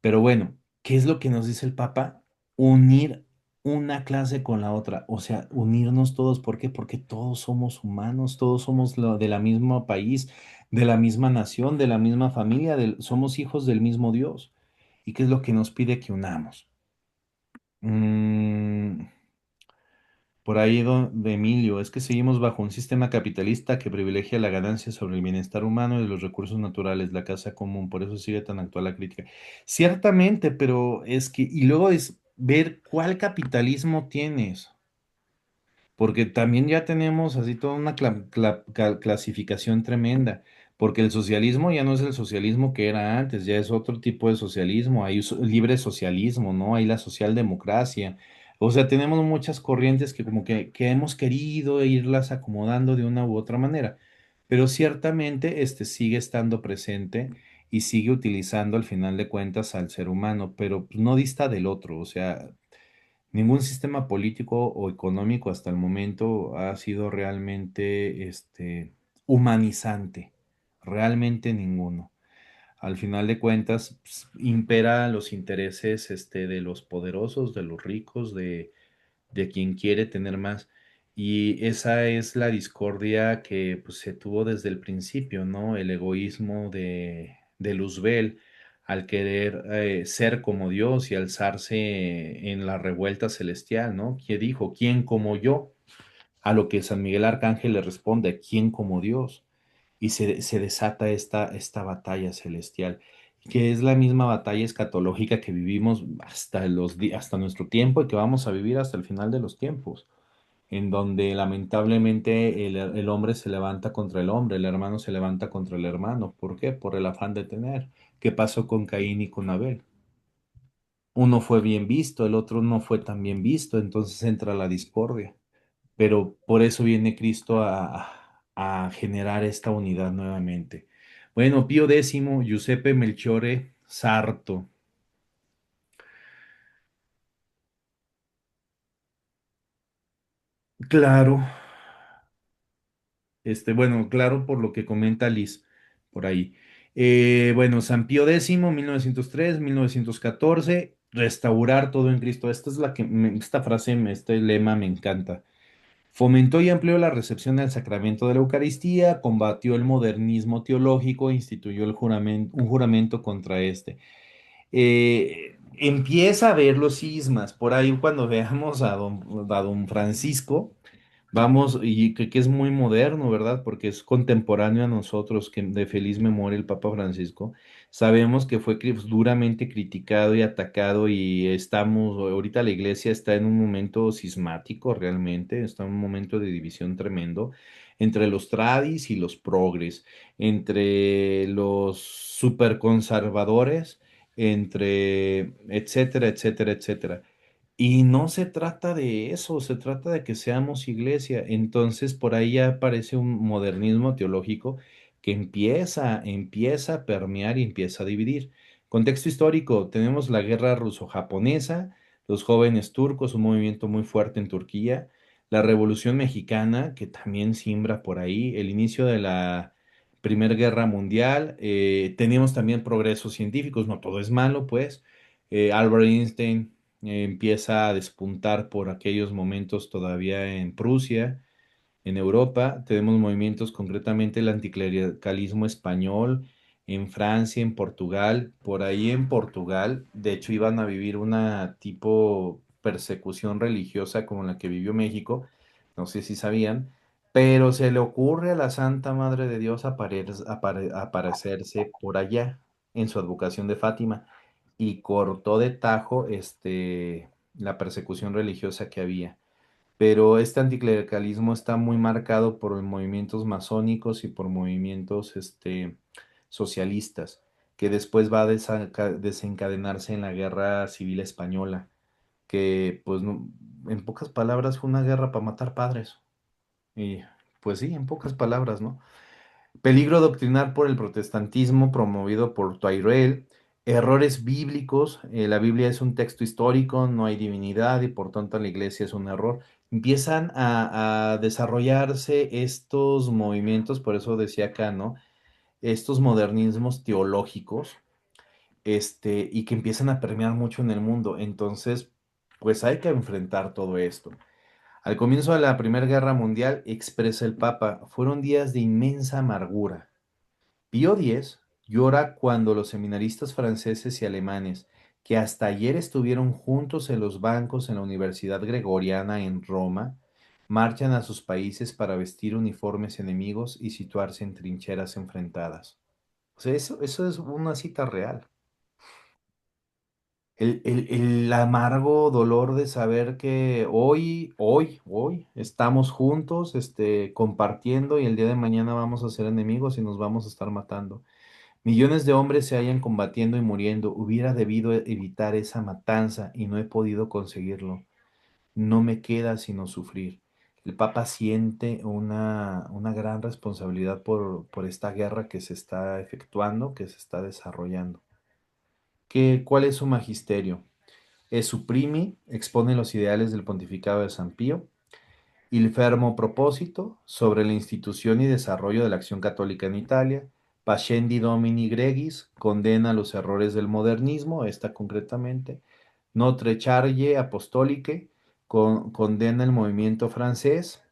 Pero bueno, ¿qué es lo que nos dice el Papa? Unir una clase con la otra, o sea, unirnos todos. ¿Por qué? Porque todos somos humanos, todos somos de la misma país, de la misma nación, de la misma familia, somos hijos del mismo Dios. ¿Y qué es lo que nos pide que unamos? Mm, por ahí, de Emilio, es que seguimos bajo un sistema capitalista que privilegia la ganancia sobre el bienestar humano y los recursos naturales, la casa común, por eso sigue tan actual la crítica. Ciertamente, pero es que, y luego es ver cuál capitalismo tienes. Porque también ya tenemos así toda una clasificación tremenda, porque el socialismo ya no es el socialismo que era antes, ya es otro tipo de socialismo, hay libre socialismo, ¿no? Hay la socialdemocracia. O sea, tenemos muchas corrientes que como que hemos querido irlas acomodando de una u otra manera, pero ciertamente este sigue estando presente y sigue utilizando al final de cuentas al ser humano, pero pues, no dista del otro, o sea, ningún sistema político o económico hasta el momento ha sido realmente humanizante. Realmente ninguno. Al final de cuentas, pues, impera los intereses de los poderosos, de los ricos, de quien quiere tener más. Y esa es la discordia que pues, se tuvo desde el principio, ¿no? El egoísmo de Luzbel al querer ser como Dios y alzarse en la revuelta celestial, ¿no? Que dijo, ¿quién como yo? A lo que San Miguel Arcángel le responde, ¿quién como Dios? Y se desata esta batalla celestial, que es la misma batalla escatológica que vivimos hasta nuestro tiempo y que vamos a vivir hasta el final de los tiempos, en donde lamentablemente el hombre se levanta contra el hombre, el hermano se levanta contra el hermano. ¿Por qué? Por el afán de tener. ¿Qué pasó con Caín y con Abel? Uno fue bien visto, el otro no fue tan bien visto, entonces entra la discordia. Pero por eso viene Cristo a generar esta unidad nuevamente. Bueno, Pío X, Giuseppe Melchiore Sarto. Claro, bueno, claro por lo que comenta Liz por ahí. Bueno, San Pío X, 1903, 1914, restaurar todo en Cristo. Esta es esta frase, este lema me encanta. Fomentó y amplió la recepción del sacramento de la Eucaristía, combatió el modernismo teológico, instituyó un juramento contra este. Empieza a ver los cismas, por ahí cuando veamos a don Francisco, vamos, y que es muy moderno, ¿verdad? Porque es contemporáneo a nosotros, que de feliz memoria el Papa Francisco. Sabemos que fue duramente criticado y atacado y ahorita la iglesia está en un momento cismático realmente, está en un momento de división tremendo entre los tradis y los progres, entre los superconservadores, entre etcétera, etcétera, etcétera. Y no se trata de eso, se trata de que seamos iglesia. Entonces, por ahí ya aparece un modernismo teológico que empieza a permear y empieza a dividir. Contexto histórico, tenemos la guerra ruso-japonesa, los jóvenes turcos, un movimiento muy fuerte en Turquía, la Revolución Mexicana, que también siembra por ahí, el inicio de la Primera Guerra Mundial, tenemos también progresos científicos, no todo es malo, pues. Albert Einstein empieza a despuntar por aquellos momentos todavía en Prusia, en Europa. Tenemos movimientos, concretamente el anticlericalismo español, en Francia, en Portugal. Por ahí en Portugal, de hecho, iban a vivir una tipo persecución religiosa como la que vivió México. No sé si sabían, pero se le ocurre a la Santa Madre de Dios aparecerse por allá en su advocación de Fátima y cortó de tajo la persecución religiosa que había. Pero este anticlericalismo está muy marcado por movimientos masónicos y por movimientos socialistas, que después va a desencadenarse en la Guerra Civil Española, que pues en pocas palabras fue una guerra para matar padres. Y pues sí, en pocas palabras, ¿no? Peligro doctrinar por el protestantismo promovido por Tyrrell. Errores bíblicos. La Biblia es un texto histórico, no hay divinidad y por tanto la iglesia es un error. Empiezan a desarrollarse estos movimientos, por eso decía acá, ¿no? Estos modernismos teológicos, y que empiezan a permear mucho en el mundo. Entonces, pues hay que enfrentar todo esto. Al comienzo de la Primera Guerra Mundial, expresa el Papa, fueron días de inmensa amargura. Pío X llora cuando los seminaristas franceses y alemanes, que hasta ayer estuvieron juntos en los bancos en la Universidad Gregoriana en Roma, marchan a sus países para vestir uniformes enemigos y situarse en trincheras enfrentadas. O sea, eso es una cita real. El amargo dolor de saber que hoy estamos juntos, compartiendo y el día de mañana vamos a ser enemigos y nos vamos a estar matando. Millones de hombres se hallan combatiendo y muriendo. Hubiera debido evitar esa matanza y no he podido conseguirlo. No me queda sino sufrir. El Papa siente una gran responsabilidad por esta guerra que se está efectuando, que se está desarrollando. ¿Cuál es su magisterio? Suprimi expone los ideales del pontificado de San Pío. Il fermo proposito sobre la institución y desarrollo de la acción católica en Italia. Pascendi Domini Gregis condena los errores del modernismo, esta concretamente. Notre Charge Apostolique condena el movimiento francés.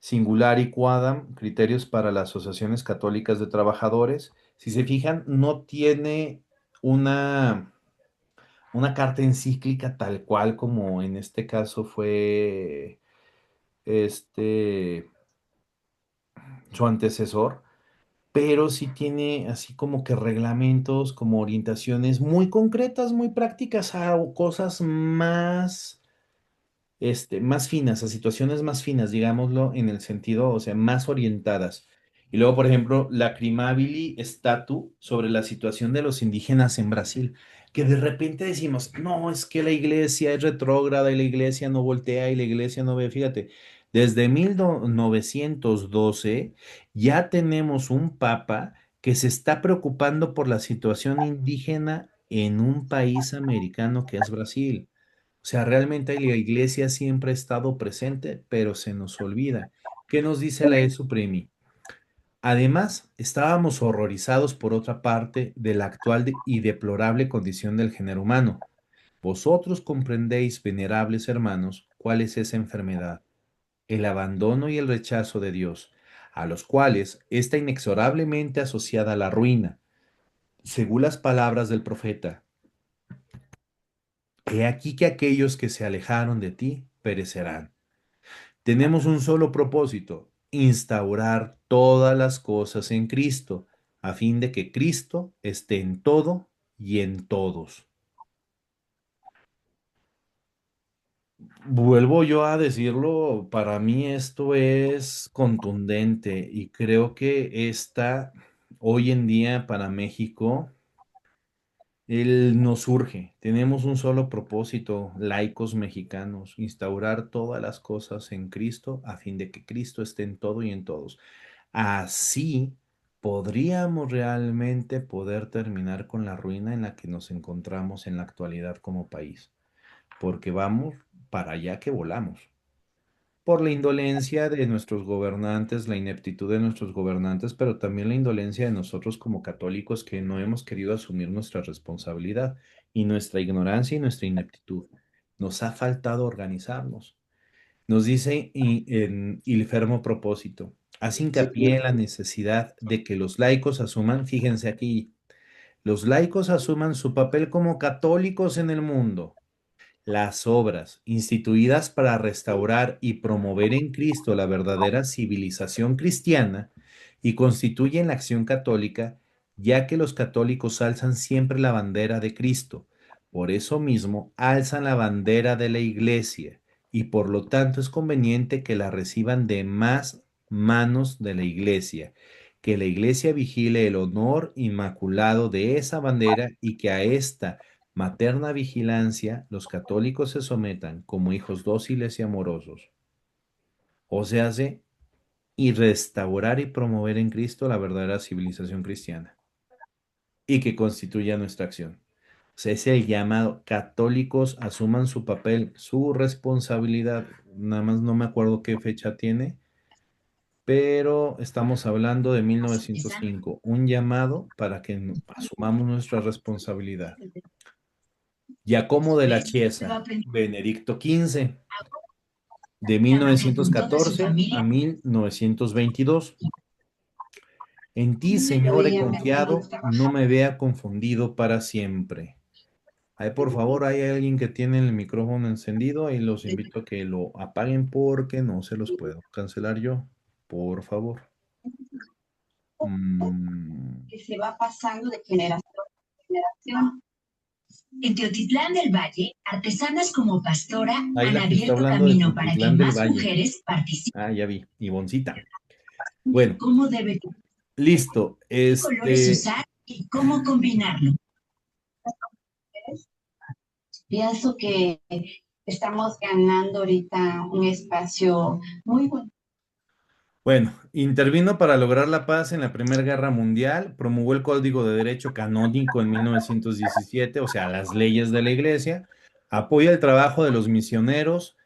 Singulari Quadam, criterios para las asociaciones católicas de trabajadores. Si se fijan, no tiene una una carta encíclica tal cual como en este caso fue este su antecesor, pero sí tiene así como que reglamentos, como orientaciones muy concretas, muy prácticas a cosas más más finas, a situaciones más finas, digámoslo, en el sentido, o sea, más orientadas. Y luego, por ejemplo, la Crimabili Statu sobre la situación de los indígenas en Brasil, que de repente decimos, no, es que la iglesia es retrógrada y la iglesia no voltea y la iglesia no ve, fíjate, desde 1912 ya tenemos un papa que se está preocupando por la situación indígena en un país americano que es Brasil. O sea, realmente la iglesia siempre ha estado presente, pero se nos olvida. ¿Qué nos dice la Supremi? Además, estábamos horrorizados por otra parte de la actual y deplorable condición del género humano. Vosotros comprendéis, venerables hermanos, cuál es esa enfermedad, el abandono y el rechazo de Dios, a los cuales está inexorablemente asociada la ruina. Según las palabras del profeta, he aquí que aquellos que se alejaron de ti perecerán. Tenemos un solo propósito, instaurar todas las cosas en Cristo, a fin de que Cristo esté en todo y en todos. Vuelvo yo a decirlo, para mí esto es contundente y creo que hoy en día para México, él nos surge. Tenemos un solo propósito, laicos mexicanos, instaurar todas las cosas en Cristo a fin de que Cristo esté en todo y en todos. Así podríamos realmente poder terminar con la ruina en la que nos encontramos en la actualidad como país, porque vamos para allá que volamos. Por la indolencia de nuestros gobernantes, la ineptitud de nuestros gobernantes, pero también la indolencia de nosotros como católicos que no hemos querido asumir nuestra responsabilidad y nuestra ignorancia y nuestra ineptitud. Nos ha faltado organizarnos. Nos dice en Il Fermo Propósito, hace Sí, hincapié en la necesidad de que los laicos asuman, fíjense aquí, los laicos asuman su papel como católicos en el mundo Las obras, instituidas para restaurar y promover en Cristo la verdadera civilización cristiana, y constituyen la acción católica, ya que los católicos alzan siempre la bandera de Cristo. Por eso mismo, alzan la bandera de la Iglesia, y por lo tanto es conveniente que la reciban de más manos de la Iglesia, que la Iglesia vigile el honor inmaculado de esa bandera y que a esta materna vigilancia los católicos se sometan como hijos dóciles y amorosos. O se hace y restaurar y promover en Cristo la verdadera civilización cristiana y que constituya nuestra acción. O sea, es el llamado. Católicos asuman su papel, su responsabilidad. Nada más no me acuerdo qué fecha tiene, pero estamos hablando de 1905. Un llamado para que asumamos nuestra responsabilidad. Giacomo de la Chiesa, Benedicto XV, de Trabaja con toda su 1914 a familia. 1922. En ti, Lo Señor, he veía mi hermano confiado, no trabajar. me vea confundido para siempre. Ay, por favor, hay alguien que tiene el micrófono encendido y los invito a que lo apaguen porque no se los puedo cancelar yo. Por favor. Mm, Que se va pasando de generación en generación. En Teotitlán del Valle, artesanas como Pastora Ahí han la que está abierto hablando de camino para que Teotitlán del más Valle. mujeres participen. Ah, ya vi, Ivoncita. Bueno, ¿Cómo debe, listo. qué colores usar y cómo combinarlo? Pienso que estamos ganando ahorita un espacio muy bueno. Bueno, intervino para lograr la paz en la Primera Guerra Mundial, promulgó el Código de Derecho Canónico en 1917, o sea, las leyes de la Iglesia, apoya el trabajo de los misioneros,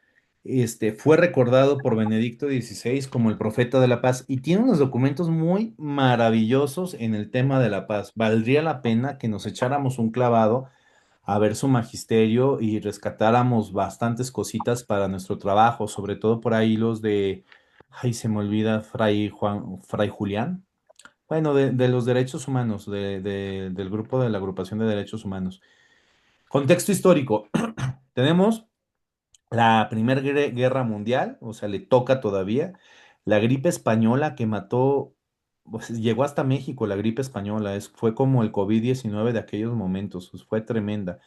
fue recordado por Benedicto XVI como el profeta de la paz y tiene unos documentos muy maravillosos en el tema de la paz. Valdría la pena que nos echáramos un clavado a ver su magisterio y rescatáramos bastantes cositas para nuestro trabajo, sobre todo por ahí los de, ay, se me olvida, Fray Julián. Bueno, de los derechos humanos, del grupo de la agrupación de derechos humanos. Contexto histórico. Tenemos la Primera Guerra Mundial, o sea, le toca todavía. La gripe española que mató, pues, llegó hasta México, la gripe española, fue como el COVID-19 de aquellos momentos, pues, fue tremenda.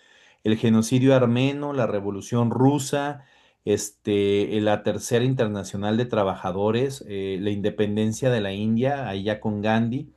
El genocidio armeno, la Revolución Rusa, la Tercera Internacional de Trabajadores, la independencia de la India, allá con Gandhi,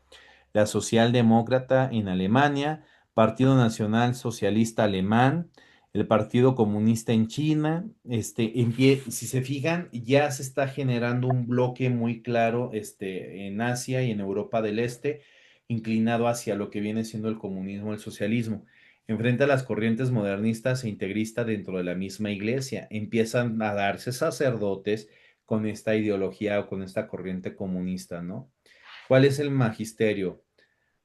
la Socialdemócrata en Alemania, Partido Nacional Socialista Alemán, el Partido Comunista en China. Si se fijan, ya se está generando un bloque muy claro, en Asia y en Europa del Este, inclinado hacia lo que viene siendo el comunismo, el socialismo. Enfrenta a las corrientes modernistas e integristas dentro de la misma iglesia. Empiezan a darse sacerdotes con esta ideología o con esta corriente comunista, ¿no? ¿Cuál es el magisterio?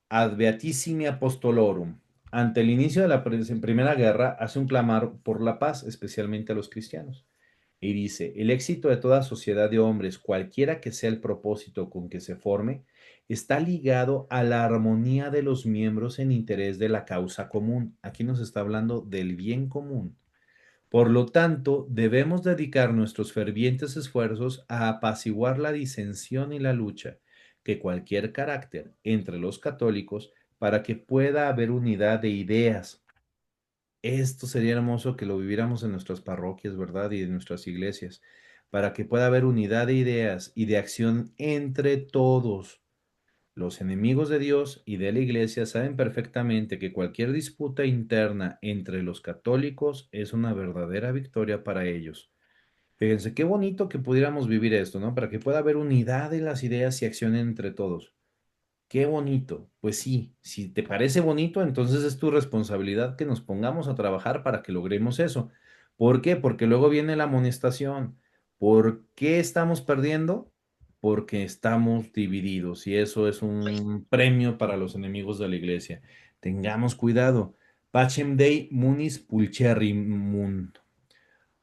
Ad Beatissimi Apostolorum. Ante el inicio de la Primera Guerra, hace un clamor por la paz, especialmente a los cristianos. Y dice, el éxito de toda sociedad de hombres, cualquiera que sea el propósito con que se forme, está ligado a la armonía de los miembros en interés de la causa común. Aquí nos está hablando del bien común. Por lo tanto, debemos dedicar nuestros fervientes esfuerzos a apaciguar la disensión y la lucha que cualquier carácter entre los católicos para que pueda haber unidad de ideas. Esto sería hermoso que lo viviéramos en nuestras parroquias, ¿verdad? Y en nuestras iglesias, para que pueda haber unidad de ideas y de acción entre todos. Los enemigos de Dios y de la Iglesia saben perfectamente que cualquier disputa interna entre los católicos es una verdadera victoria para ellos. Fíjense, qué bonito que pudiéramos vivir esto, ¿no? Para que pueda haber unidad en las ideas y acción entre todos. Qué bonito. Pues sí, si te parece bonito, entonces es tu responsabilidad que nos pongamos a trabajar para que logremos eso. ¿Por qué? Porque luego viene la amonestación. ¿Por qué estamos perdiendo? Porque estamos divididos y eso es un premio para los enemigos de la iglesia. Tengamos cuidado. Pacem Dei munis pulcherrimun.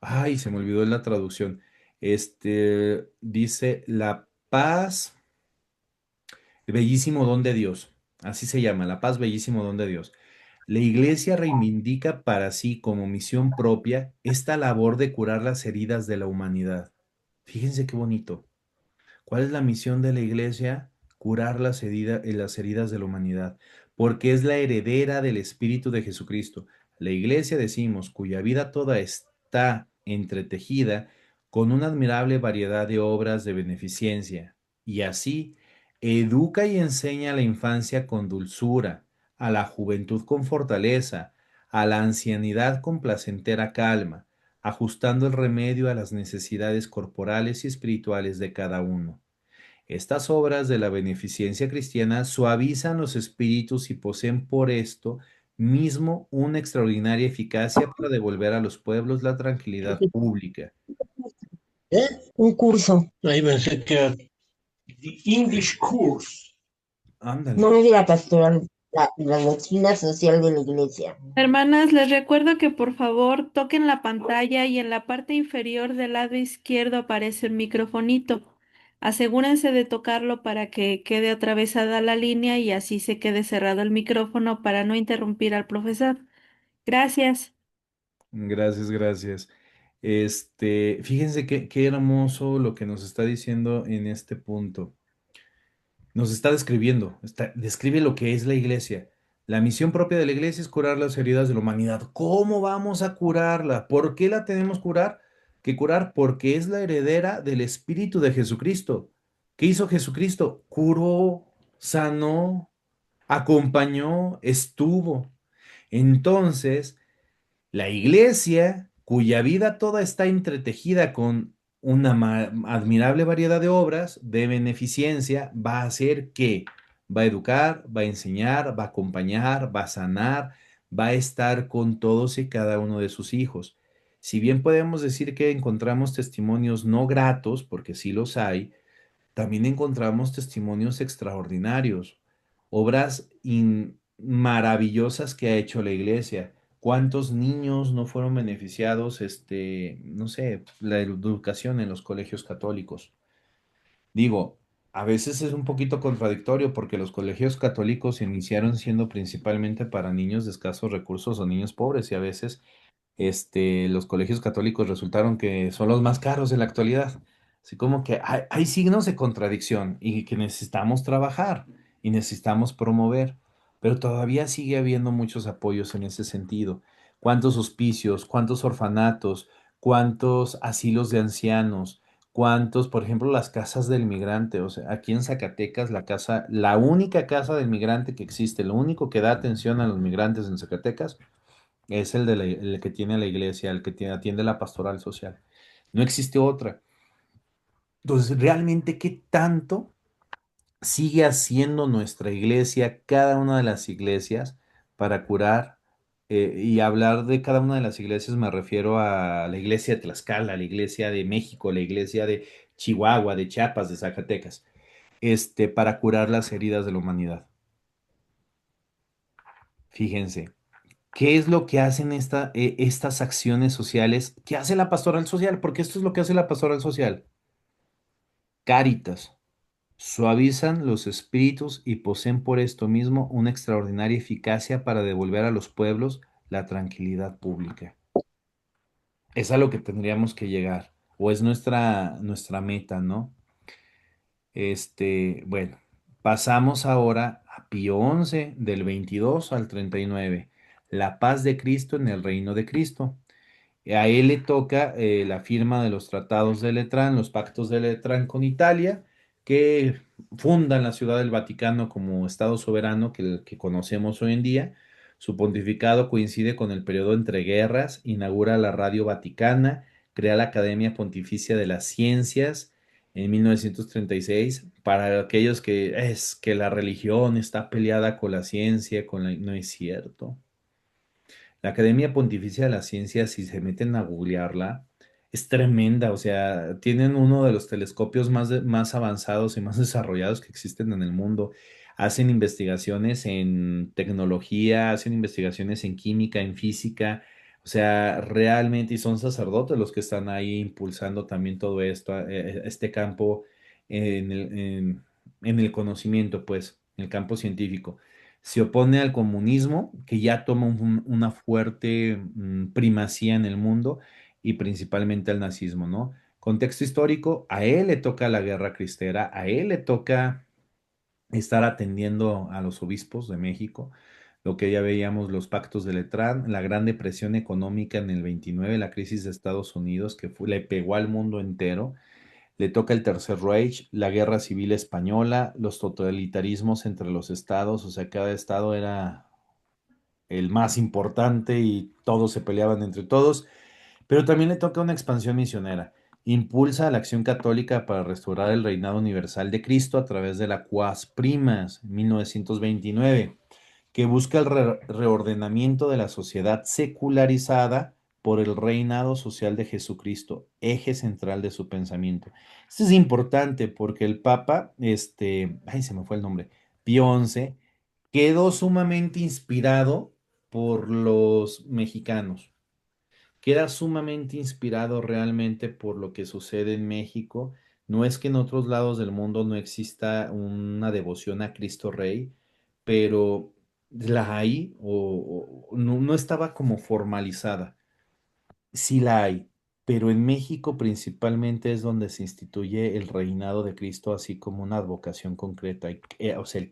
Ay, se me olvidó la traducción. Dice la paz. El bellísimo don de Dios, así se llama, la paz, bellísimo don de Dios. La Iglesia reivindica para sí como misión propia esta labor de curar las heridas de la humanidad. Fíjense qué bonito. ¿Cuál es la misión de la Iglesia? Curar las heridas de la humanidad, porque es la heredera del Espíritu de Jesucristo. La Iglesia, decimos, cuya vida toda está entretejida con una admirable variedad de obras de beneficencia, y así educa y enseña a la infancia con dulzura, a la juventud con fortaleza, a la ancianidad con placentera calma, ajustando el remedio a las necesidades corporales y espirituales de cada uno. Estas obras de la beneficencia cristiana suavizan los espíritus y poseen por esto mismo una extraordinaria eficacia para devolver a los pueblos la tranquilidad pública. ¿Eh? Un curso. Ahí pensé que era The English Course. Ándale. No es la pastoral, la doctrina social de la iglesia. Hermanas, les recuerdo que por favor toquen la pantalla y en la parte inferior del lado izquierdo aparece un microfonito. Asegúrense de tocarlo para que quede atravesada la línea y así se quede cerrado el micrófono para no interrumpir al profesor. Gracias. Gracias, gracias. Fíjense qué hermoso lo que nos está diciendo en este punto. Nos está describiendo, describe lo que es la iglesia. La misión propia de la iglesia es curar las heridas de la humanidad. ¿Cómo vamos a curarla? ¿Por qué la tenemos que curar? Porque es la heredera del Espíritu de Jesucristo. ¿Qué hizo Jesucristo? Curó, sanó, acompañó, estuvo. Entonces, la iglesia, cuya vida toda está entretejida con una admirable variedad de obras de beneficencia, va a hacer que va a educar, va a enseñar, va a acompañar, va a sanar, va a estar con todos y cada uno de sus hijos. Si bien podemos decir que encontramos testimonios no gratos, porque sí los hay, también encontramos testimonios extraordinarios, obras maravillosas que ha hecho la iglesia. ¿Cuántos niños no fueron beneficiados, no sé, la educación en los colegios católicos? Digo, a veces es un poquito contradictorio porque los colegios católicos iniciaron siendo principalmente para niños de escasos recursos o niños pobres y a veces los colegios católicos resultaron que son los más caros en la actualidad. Así como que hay signos de contradicción y que necesitamos trabajar y necesitamos promover, pero todavía sigue habiendo muchos apoyos en ese sentido. ¿Cuántos hospicios, cuántos orfanatos, cuántos asilos de ancianos, cuántos, por ejemplo, las casas del migrante? O sea, aquí en Zacatecas, la única casa del migrante que existe, lo único que da atención a los migrantes en Zacatecas, es el que tiene la iglesia, el que atiende la pastoral social. No existe otra. Entonces, realmente, ¿qué tanto sigue haciendo nuestra iglesia, cada una de las iglesias, para curar? Y hablar de cada una de las iglesias me refiero a la iglesia de Tlaxcala, la iglesia de México, la iglesia de Chihuahua, de Chiapas, de Zacatecas, para curar las heridas de la humanidad. Fíjense. ¿Qué es lo que hacen estas acciones sociales? ¿Qué hace la pastoral social? Porque esto es lo que hace la pastoral social. Cáritas. Suavizan los espíritus y poseen por esto mismo una extraordinaria eficacia para devolver a los pueblos la tranquilidad pública. Es a lo que tendríamos que llegar, o es nuestra meta, ¿no? Bueno, pasamos ahora a Pío XI, del 22 al 39. La paz de Cristo en el reino de Cristo. A él le toca la firma de los tratados de Letrán, los pactos de Letrán con Italia, que fundan la Ciudad del Vaticano como Estado soberano que conocemos hoy en día. Su pontificado coincide con el periodo entre guerras, inaugura la Radio Vaticana, crea la Academia Pontificia de las Ciencias en 1936. Para aquellos que es que la religión está peleada con la ciencia, no es cierto. La Academia Pontificia de las Ciencias, si se meten a googlearla, es tremenda. O sea, tienen uno de los telescopios más avanzados y más desarrollados que existen en el mundo. Hacen investigaciones en tecnología, hacen investigaciones en química, en física. O sea, realmente, y son sacerdotes los que están ahí impulsando también todo esto, este campo en el conocimiento, pues, en el campo científico. Se opone al comunismo, que ya toma una fuerte primacía en el mundo, y principalmente al nazismo, ¿no? Contexto histórico, a él le toca la guerra cristera, a él le toca estar atendiendo a los obispos de México, lo que ya veíamos, los pactos de Letrán, la gran depresión económica en el 29, la crisis de Estados Unidos que le pegó al mundo entero. Le toca el Tercer Reich, la Guerra Civil Española, los totalitarismos entre los estados, o sea, cada estado era el más importante y todos se peleaban entre todos, pero también le toca una expansión misionera. Impulsa la acción católica para restaurar el reinado universal de Cristo a través de la Quas Primas, 1929, que busca el reordenamiento de la sociedad secularizada por el reinado social de Jesucristo, eje central de su pensamiento. Esto es importante porque el Papa, ay, se me fue el nombre, Pío XI, quedó sumamente inspirado por los mexicanos, queda sumamente inspirado realmente por lo que sucede en México. No es que en otros lados del mundo no exista una devoción a Cristo Rey, pero la hay o no, no estaba como formalizada. Sí la hay, pero en México principalmente es donde se instituye el reinado de Cristo así como una advocación concreta, o sea,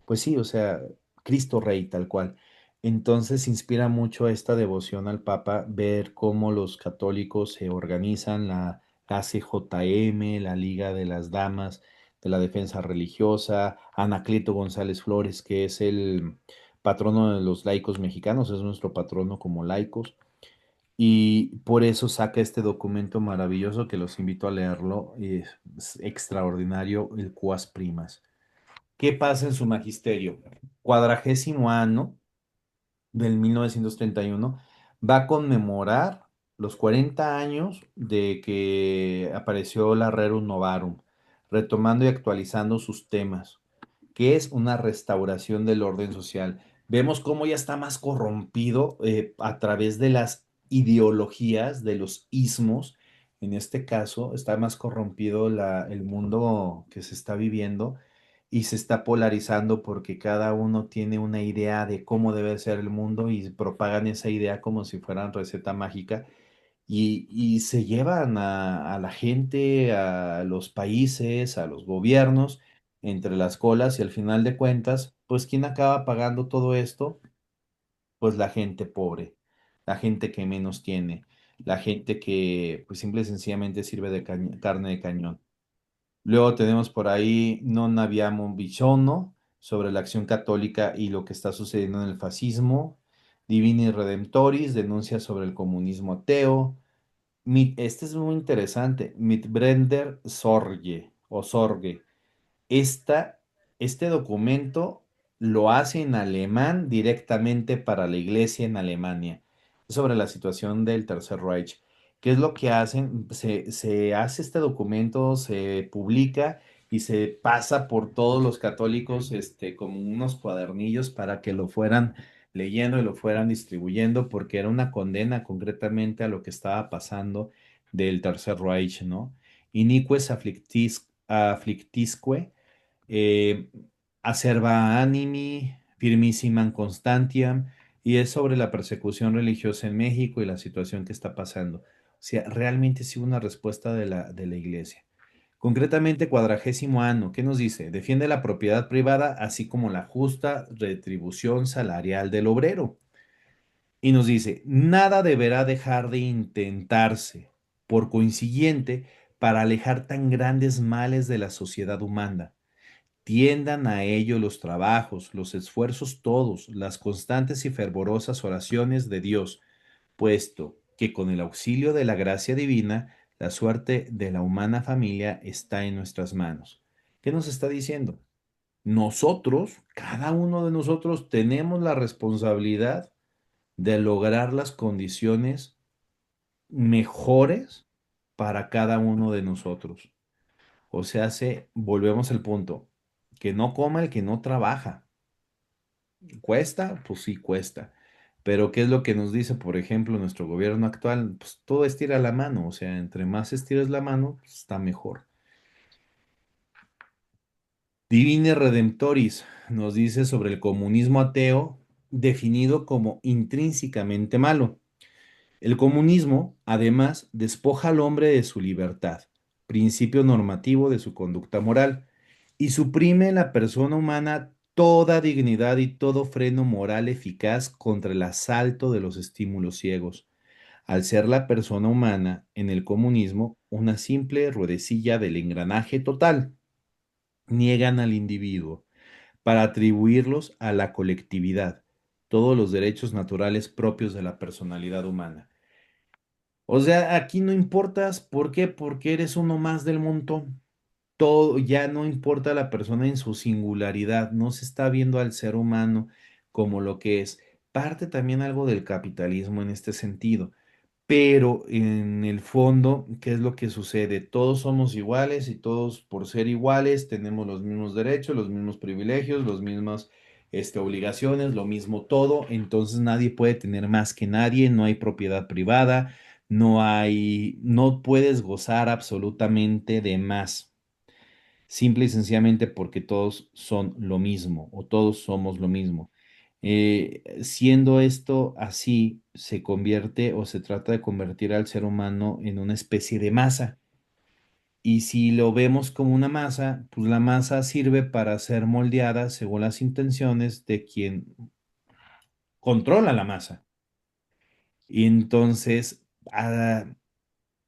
pues sí, o sea, Cristo Rey tal cual. Entonces inspira mucho esta devoción al Papa, ver cómo los católicos se organizan, la CJM, la Liga de las Damas de la Defensa Religiosa, Anacleto González Flores, que es el patrono de los laicos mexicanos, es nuestro patrono como laicos, y por eso saca este documento maravilloso que los invito a leerlo, y es extraordinario, el Cuas Primas. ¿Qué pasa en su magisterio? Cuadragésimo año del 1931 va a conmemorar los 40 años de que apareció la Rerum Novarum, retomando y actualizando sus temas, que es una restauración del orden social. Vemos cómo ya está más corrompido a través de las ideologías, de los ismos. En este caso, está más corrompido el mundo que se está viviendo y se está polarizando porque cada uno tiene una idea de cómo debe ser el mundo y propagan esa idea como si fueran receta mágica y se llevan a la gente, a los países, a los gobiernos entre las colas y al final de cuentas, pues ¿quién acaba pagando todo esto? Pues la gente pobre, la gente que menos tiene, la gente que pues simple y sencillamente sirve de carne de cañón. Luego tenemos por ahí Non abbiamo bisogno sobre la acción católica y lo que está sucediendo en el fascismo. Divini Redemptoris denuncia sobre el comunismo ateo. Este es muy interesante. Mitbrender Sorge o Sorge. Esta, este documento lo hace en alemán directamente para la iglesia en Alemania sobre la situación del Tercer Reich. ¿Qué es lo que hacen? Se hace este documento, se publica y se pasa por todos los católicos como unos cuadernillos para que lo fueran leyendo y lo fueran distribuyendo, porque era una condena concretamente a lo que estaba pasando del Tercer Reich, ¿no? Iniques afflictisque eh, Acerba Animi, Firmissimam Constantiam, y es sobre la persecución religiosa en México y la situación que está pasando. O sea, realmente sí una respuesta de la iglesia. Concretamente, cuadragésimo año, ¿qué nos dice? Defiende la propiedad privada, así como la justa retribución salarial del obrero. Y nos dice, nada deberá dejar de intentarse, por consiguiente, para alejar tan grandes males de la sociedad humana. Tiendan a ello los trabajos, los esfuerzos todos, las constantes y fervorosas oraciones de Dios, puesto que con el auxilio de la gracia divina, la suerte de la humana familia está en nuestras manos. ¿Qué nos está diciendo? Nosotros, cada uno de nosotros, tenemos la responsabilidad de lograr las condiciones mejores para cada uno de nosotros. O sea, volvemos al punto, que no coma el que no trabaja. ¿Cuesta? Pues sí, cuesta. Pero ¿qué es lo que nos dice, por ejemplo, nuestro gobierno actual? Pues todo estira la mano, o sea, entre más estires la mano, pues, está mejor. Divine Redemptoris nos dice sobre el comunismo ateo definido como intrínsecamente malo. El comunismo, además, despoja al hombre de su libertad, principio normativo de su conducta moral, y suprime en la persona humana toda dignidad y todo freno moral eficaz contra el asalto de los estímulos ciegos, al ser la persona humana en el comunismo una simple ruedecilla del engranaje total. Niegan al individuo para atribuirlos a la colectividad, todos los derechos naturales propios de la personalidad humana. O sea, aquí no importas, ¿por qué? Porque eres uno más del montón. Todo, ya no importa la persona en su singularidad, no se está viendo al ser humano como lo que es. Parte también algo del capitalismo en este sentido. Pero en el fondo, ¿qué es lo que sucede? Todos somos iguales y todos por ser iguales tenemos los mismos derechos, los mismos privilegios, las mismas obligaciones, lo mismo todo. Entonces nadie puede tener más que nadie, no hay propiedad privada, no puedes gozar absolutamente de más. Simple y sencillamente porque todos son lo mismo o todos somos lo mismo. Siendo esto así, se convierte o se trata de convertir al ser humano en una especie de masa. Y si lo vemos como una masa, pues la masa sirve para ser moldeada según las intenciones de quien controla la masa. Y entonces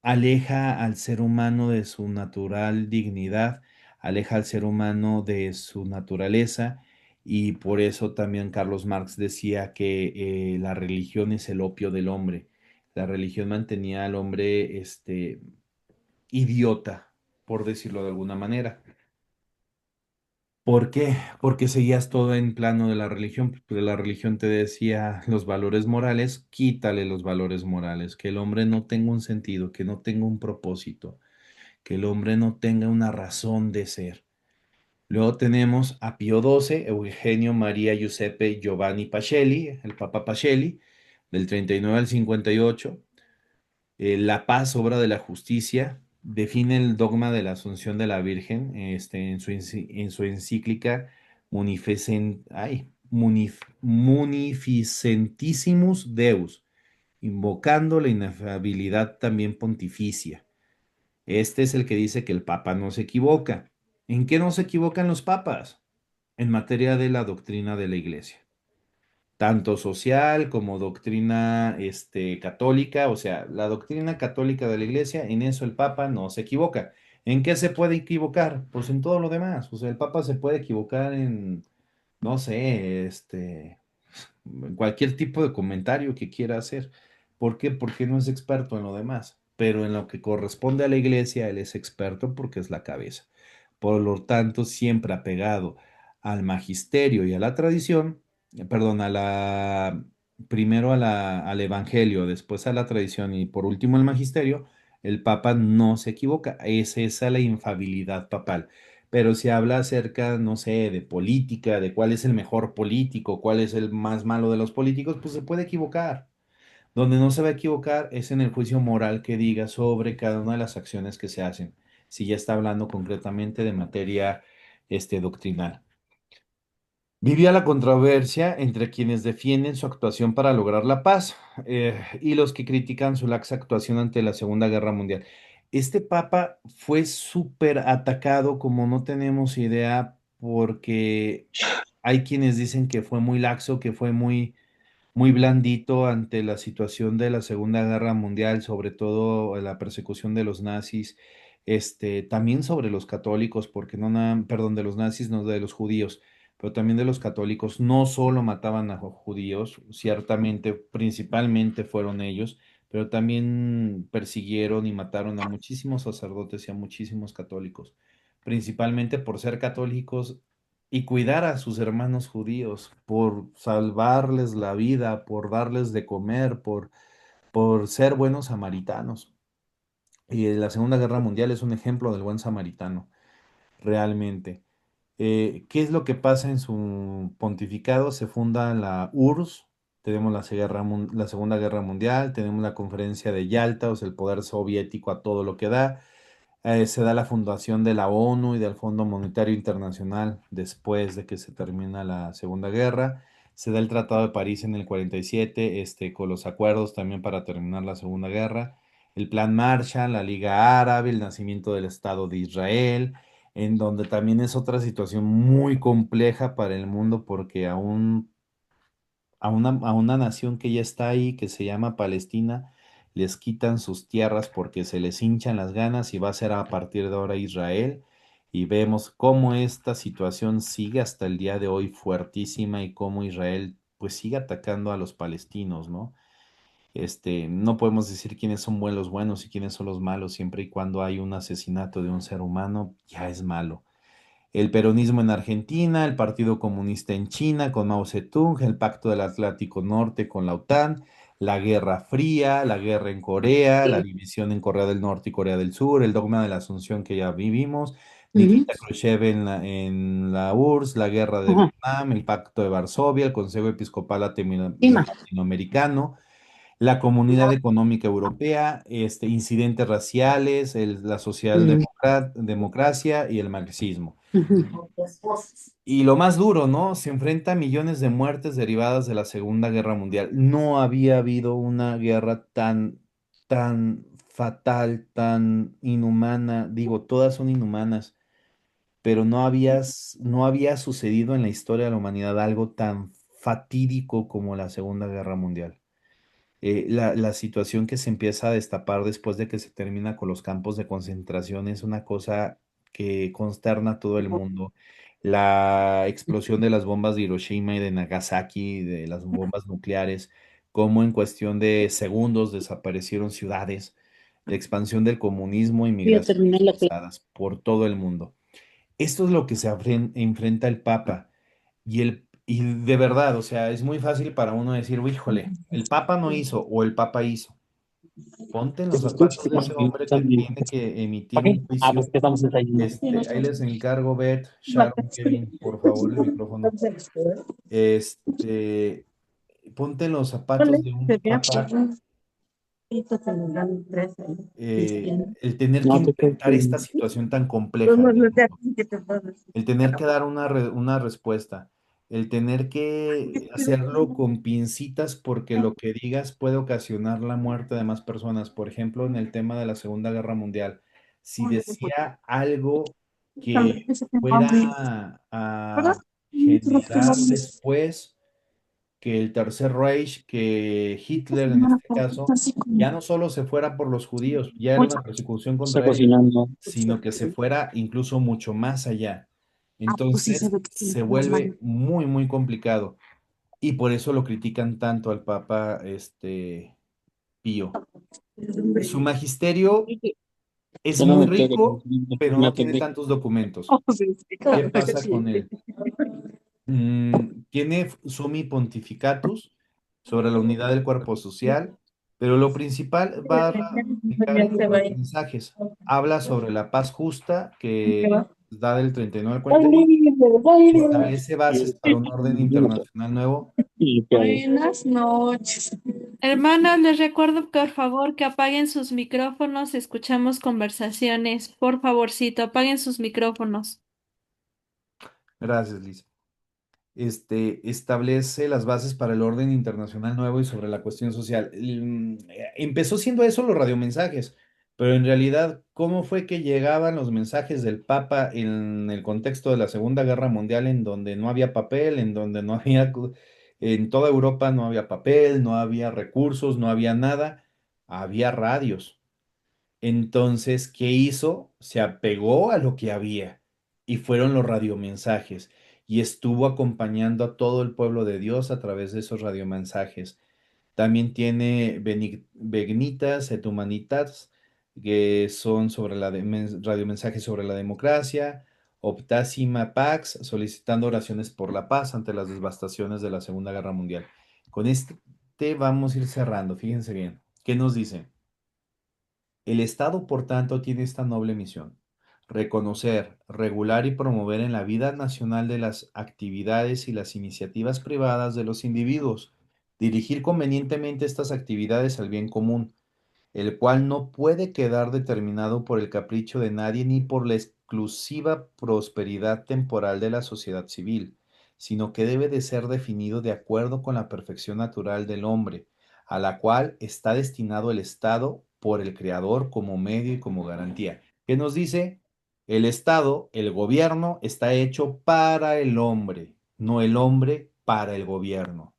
aleja al ser humano de su natural dignidad, aleja al ser humano de su naturaleza, y por eso también Carlos Marx decía que la religión es el opio del hombre. La religión mantenía al hombre idiota, por decirlo de alguna manera. ¿Por qué? Porque seguías todo en plano de la religión. Pues la religión te decía los valores morales, quítale los valores morales, que el hombre no tenga un sentido, que no tenga un propósito, que el hombre no tenga una razón de ser. Luego tenemos a Pío XII, Eugenio María Giuseppe Giovanni Pacelli, el Papa Pacelli, del 39 al 58. La paz, obra de la justicia, define el dogma de la Asunción de la Virgen en su encíclica Munificentissimus Deus, invocando la inefabilidad también pontificia. Este es el que dice que el Papa no se equivoca. ¿En qué no se equivocan los papas? En materia de la doctrina de la Iglesia, tanto social como doctrina católica, o sea, la doctrina católica de la Iglesia, en eso el Papa no se equivoca. ¿En qué se puede equivocar? Pues en todo lo demás. O sea, el Papa se puede equivocar en, no sé, cualquier tipo de comentario que quiera hacer. ¿Por qué? Porque no es experto en lo demás, pero en lo que corresponde a la iglesia, él es experto porque es la cabeza. Por lo tanto, siempre apegado al magisterio y a la tradición, perdón, primero al evangelio, después a la tradición y por último al magisterio, el Papa no se equivoca. Es esa la infabilidad papal. Pero si habla acerca, no sé, de política, de cuál es el mejor político, cuál es el más malo de los políticos, pues se puede equivocar. Donde no se va a equivocar es en el juicio moral que diga sobre cada una de las acciones que se hacen, si ya está hablando concretamente de materia doctrinal. Vivía la controversia entre quienes defienden su actuación para lograr la paz y los que critican su laxa actuación ante la Segunda Guerra Mundial. Este papa fue súper atacado como no tenemos idea porque hay quienes dicen que fue muy laxo, que fue muy blandito ante la situación de la Segunda Guerra Mundial, sobre todo la persecución de los nazis, también sobre los católicos, porque no nada, perdón, de los nazis, no de los judíos, pero también de los católicos. No solo mataban a judíos, ciertamente, principalmente fueron ellos, pero también persiguieron y mataron a muchísimos sacerdotes y a muchísimos católicos, principalmente por ser católicos y cuidar a sus hermanos judíos, por salvarles la vida, por darles de comer, por ser buenos samaritanos. Y la Segunda Guerra Mundial es un ejemplo del buen samaritano, realmente. ¿Qué es lo que pasa en su pontificado? Se funda la URSS, tenemos la Segunda Guerra Mundial, tenemos la conferencia de Yalta, o sea, el poder soviético a todo lo que da. Se da la fundación de la ONU y del Fondo Monetario Internacional después de que se termina la Segunda Guerra. Se da el Tratado de París en el 47, con los acuerdos también para terminar la Segunda Guerra. El Plan Marshall, la Liga Árabe, el nacimiento del Estado de Israel, en donde también es otra situación muy compleja para el mundo porque a una nación que ya está ahí, que se llama Palestina, les quitan sus tierras porque se les hinchan las ganas y va a ser a partir de ahora Israel. Y vemos cómo esta situación sigue hasta el día de hoy fuertísima y cómo Israel pues sigue atacando a los palestinos, ¿no? No podemos decir quiénes son buenos buenos y quiénes son los malos, siempre y cuando hay un asesinato de un ser humano, ya es malo. El peronismo en Argentina, el Partido Comunista en China con Mao Zedong, el Pacto del Atlántico Norte con la OTAN, la Guerra Fría, la guerra en Corea, la división en Corea del Norte y Corea del Sur, el dogma de la Asunción que ya vivimos, Nikita Khrushchev en la URSS, la guerra de Vietnam, el Pacto de Varsovia, el Consejo Episcopal Latinoamericano, la Comunidad Económica Europea, incidentes raciales, la socialdemocracia y el marxismo. Y lo más duro, ¿no? Se enfrenta a millones de muertes derivadas de la Segunda Guerra Mundial. No había habido una guerra tan fatal, tan inhumana. Digo, todas son inhumanas, pero no había sucedido en la historia de la humanidad algo tan fatídico como la Segunda Guerra Mundial. La situación que se empieza a destapar después de que se termina con los campos de concentración es una cosa que consterna a todo el mundo. La explosión de las bombas de Hiroshima y de Nagasaki, de las bombas nucleares, cómo en cuestión de segundos desaparecieron ciudades, la expansión del comunismo y Voy a migraciones terminar la clase. forzadas por todo el mundo. Esto es lo que se enfrenta el Papa. Y de verdad, o sea, es muy fácil para uno decir, híjole, el Papa no hizo o el Papa hizo. Ponte en los zapatos de ese hombre que tiene que emitir un Ah, pues juicio. que estamos desayunando. Ahí les encargo, Beth, Sharon, Kevin, por favor, el micrófono. Este, ponte en los zapatos de un Papa, el tener que No, te creo enfrentar que esta situación tan compleja en el mundo, el tener que dar una respuesta, el tener que hacerlo con pincitas porque lo que digas puede ocasionar la muerte de más personas. Por ejemplo, en el tema de la Segunda Guerra Mundial, si decía algo que fuera a generar después que el Tercer Reich, que Hitler en este caso, ya no solo se fuera por los judíos, ya era una persecución está contra ellos, cocinando. sino que se fuera incluso mucho más allá. Entonces se vuelve muy, muy complicado y por eso lo critican tanto al Papa Pío. Su magisterio es Yo no muy me quedo rico, pero me no tiene atendí. tantos documentos. ¿Qué pasa con él? Tiene Summi Pontificatus sobre la unidad del cuerpo social, pero lo principal va a radicar en los mensajes. Habla sobre la paz justa que da del 39 al 41, establece bases para un orden internacional nuevo. Buenas noches. Hermanos, les recuerdo por favor que apaguen sus micrófonos, escuchamos conversaciones. Por favorcito, apaguen sus micrófonos. Gracias, Liz. Establece las bases para el orden internacional nuevo y sobre la cuestión social. Empezó siendo eso los radiomensajes, pero en realidad, ¿cómo fue que llegaban los mensajes del Papa en el contexto de la Segunda Guerra Mundial, en donde no había papel, en donde no había, en toda Europa no había papel, no había recursos, no había nada, había radios? Entonces, ¿qué hizo? Se apegó a lo que había y fueron los radiomensajes y estuvo acompañando a todo el pueblo de Dios a través de esos radiomensajes. También tiene Begnitas et Humanitas, que son sobre radiomensajes sobre la democracia, Optásima Pax, solicitando oraciones por la paz ante las devastaciones de la Segunda Guerra Mundial. Con este vamos a ir cerrando, fíjense bien. ¿Qué nos dice? El Estado, por tanto, tiene esta noble misión: reconocer, regular y promover en la vida nacional de las actividades y las iniciativas privadas de los individuos, dirigir convenientemente estas actividades al bien común, el cual no puede quedar determinado por el capricho de nadie ni por la exclusiva prosperidad temporal de la sociedad civil, sino que debe de ser definido de acuerdo con la perfección natural del hombre, a la cual está destinado el Estado por el Creador como medio y como garantía. ¿Qué nos dice? El Estado, el gobierno, está hecho para el hombre, no el hombre para el gobierno.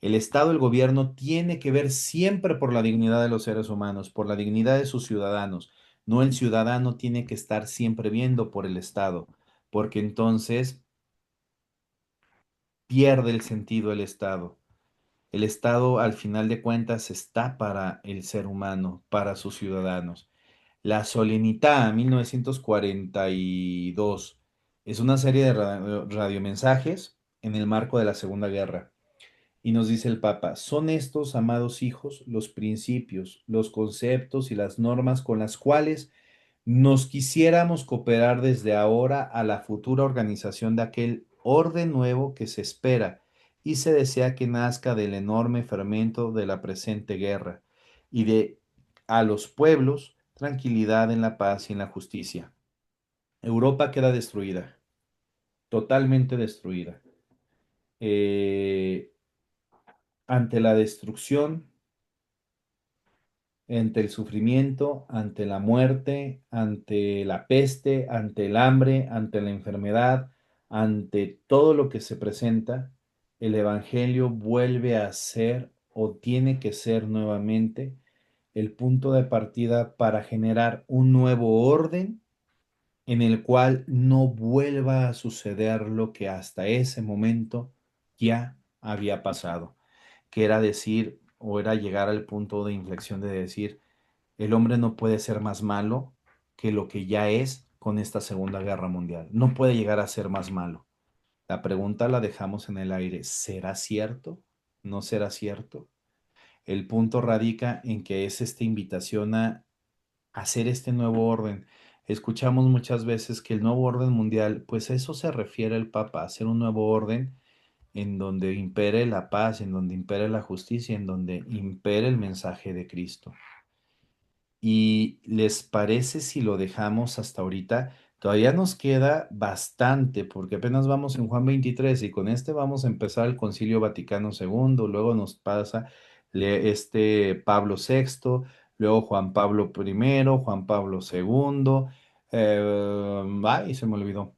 El Estado, el gobierno, tiene que ver siempre por la dignidad de los seres humanos, por la dignidad de sus ciudadanos. No el ciudadano tiene que estar siempre viendo por el Estado, porque entonces pierde el sentido el Estado. El Estado, al final de cuentas, está para el ser humano, para sus ciudadanos. La Solenità, 1942, es una serie de radiomensajes en el marco de la Segunda Guerra. Y nos dice el Papa, son estos, amados hijos, los principios, los conceptos y las normas con las cuales nos quisiéramos cooperar desde ahora a la futura organización de aquel orden nuevo que se espera y se desea que nazca del enorme fermento de la presente guerra y de a los pueblos tranquilidad en la paz y en la justicia. Europa queda destruida, totalmente destruida. Eh, ante la destrucción, ante el sufrimiento, ante la muerte, ante la peste, ante el hambre, ante la enfermedad, ante todo lo que se presenta, el Evangelio vuelve a ser o tiene que ser nuevamente el punto de partida para generar un nuevo orden en el cual no vuelva a suceder lo que hasta ese momento ya había pasado, que era decir, o era llegar al punto de inflexión de decir, el hombre no puede ser más malo que lo que ya es con esta Segunda Guerra Mundial. No puede llegar a ser más malo. La pregunta la dejamos en el aire. ¿Será cierto? ¿No será cierto? El punto radica en que es esta invitación a hacer este nuevo orden. Escuchamos muchas veces que el nuevo orden mundial, pues a eso se refiere el Papa, a hacer un nuevo orden en donde impere la paz, en donde impere la justicia, en donde impere el mensaje de Cristo. ¿Y les parece si lo dejamos hasta ahorita? Todavía nos queda bastante, porque apenas vamos en Juan 23 y con este vamos a empezar el Concilio Vaticano II, luego nos pasa Pablo VI, luego Juan Pablo I, Juan Pablo II, ay, se me olvidó,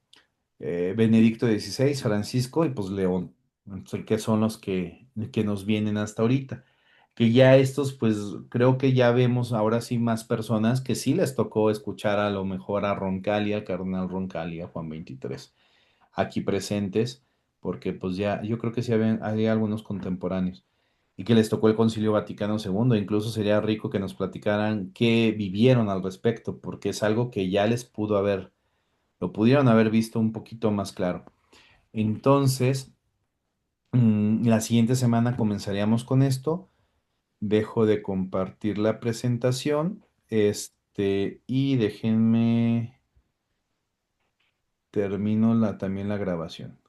Benedicto XVI, Francisco y pues León. Entonces, que son los que nos vienen hasta ahorita. Que ya estos, pues creo que ya vemos ahora sí más personas que sí les tocó escuchar a lo mejor a Roncalli, al cardenal Roncalli, a Juan 23, aquí presentes, porque pues ya, yo creo que sí hay algunos contemporáneos y que les tocó el Concilio Vaticano II. Incluso sería rico que nos platicaran qué vivieron al respecto, porque es algo que ya les pudo haber lo pudieron haber visto un poquito más claro. Entonces, la siguiente semana comenzaríamos con esto. Dejo de compartir la presentación. Y déjenme, termino también la grabación.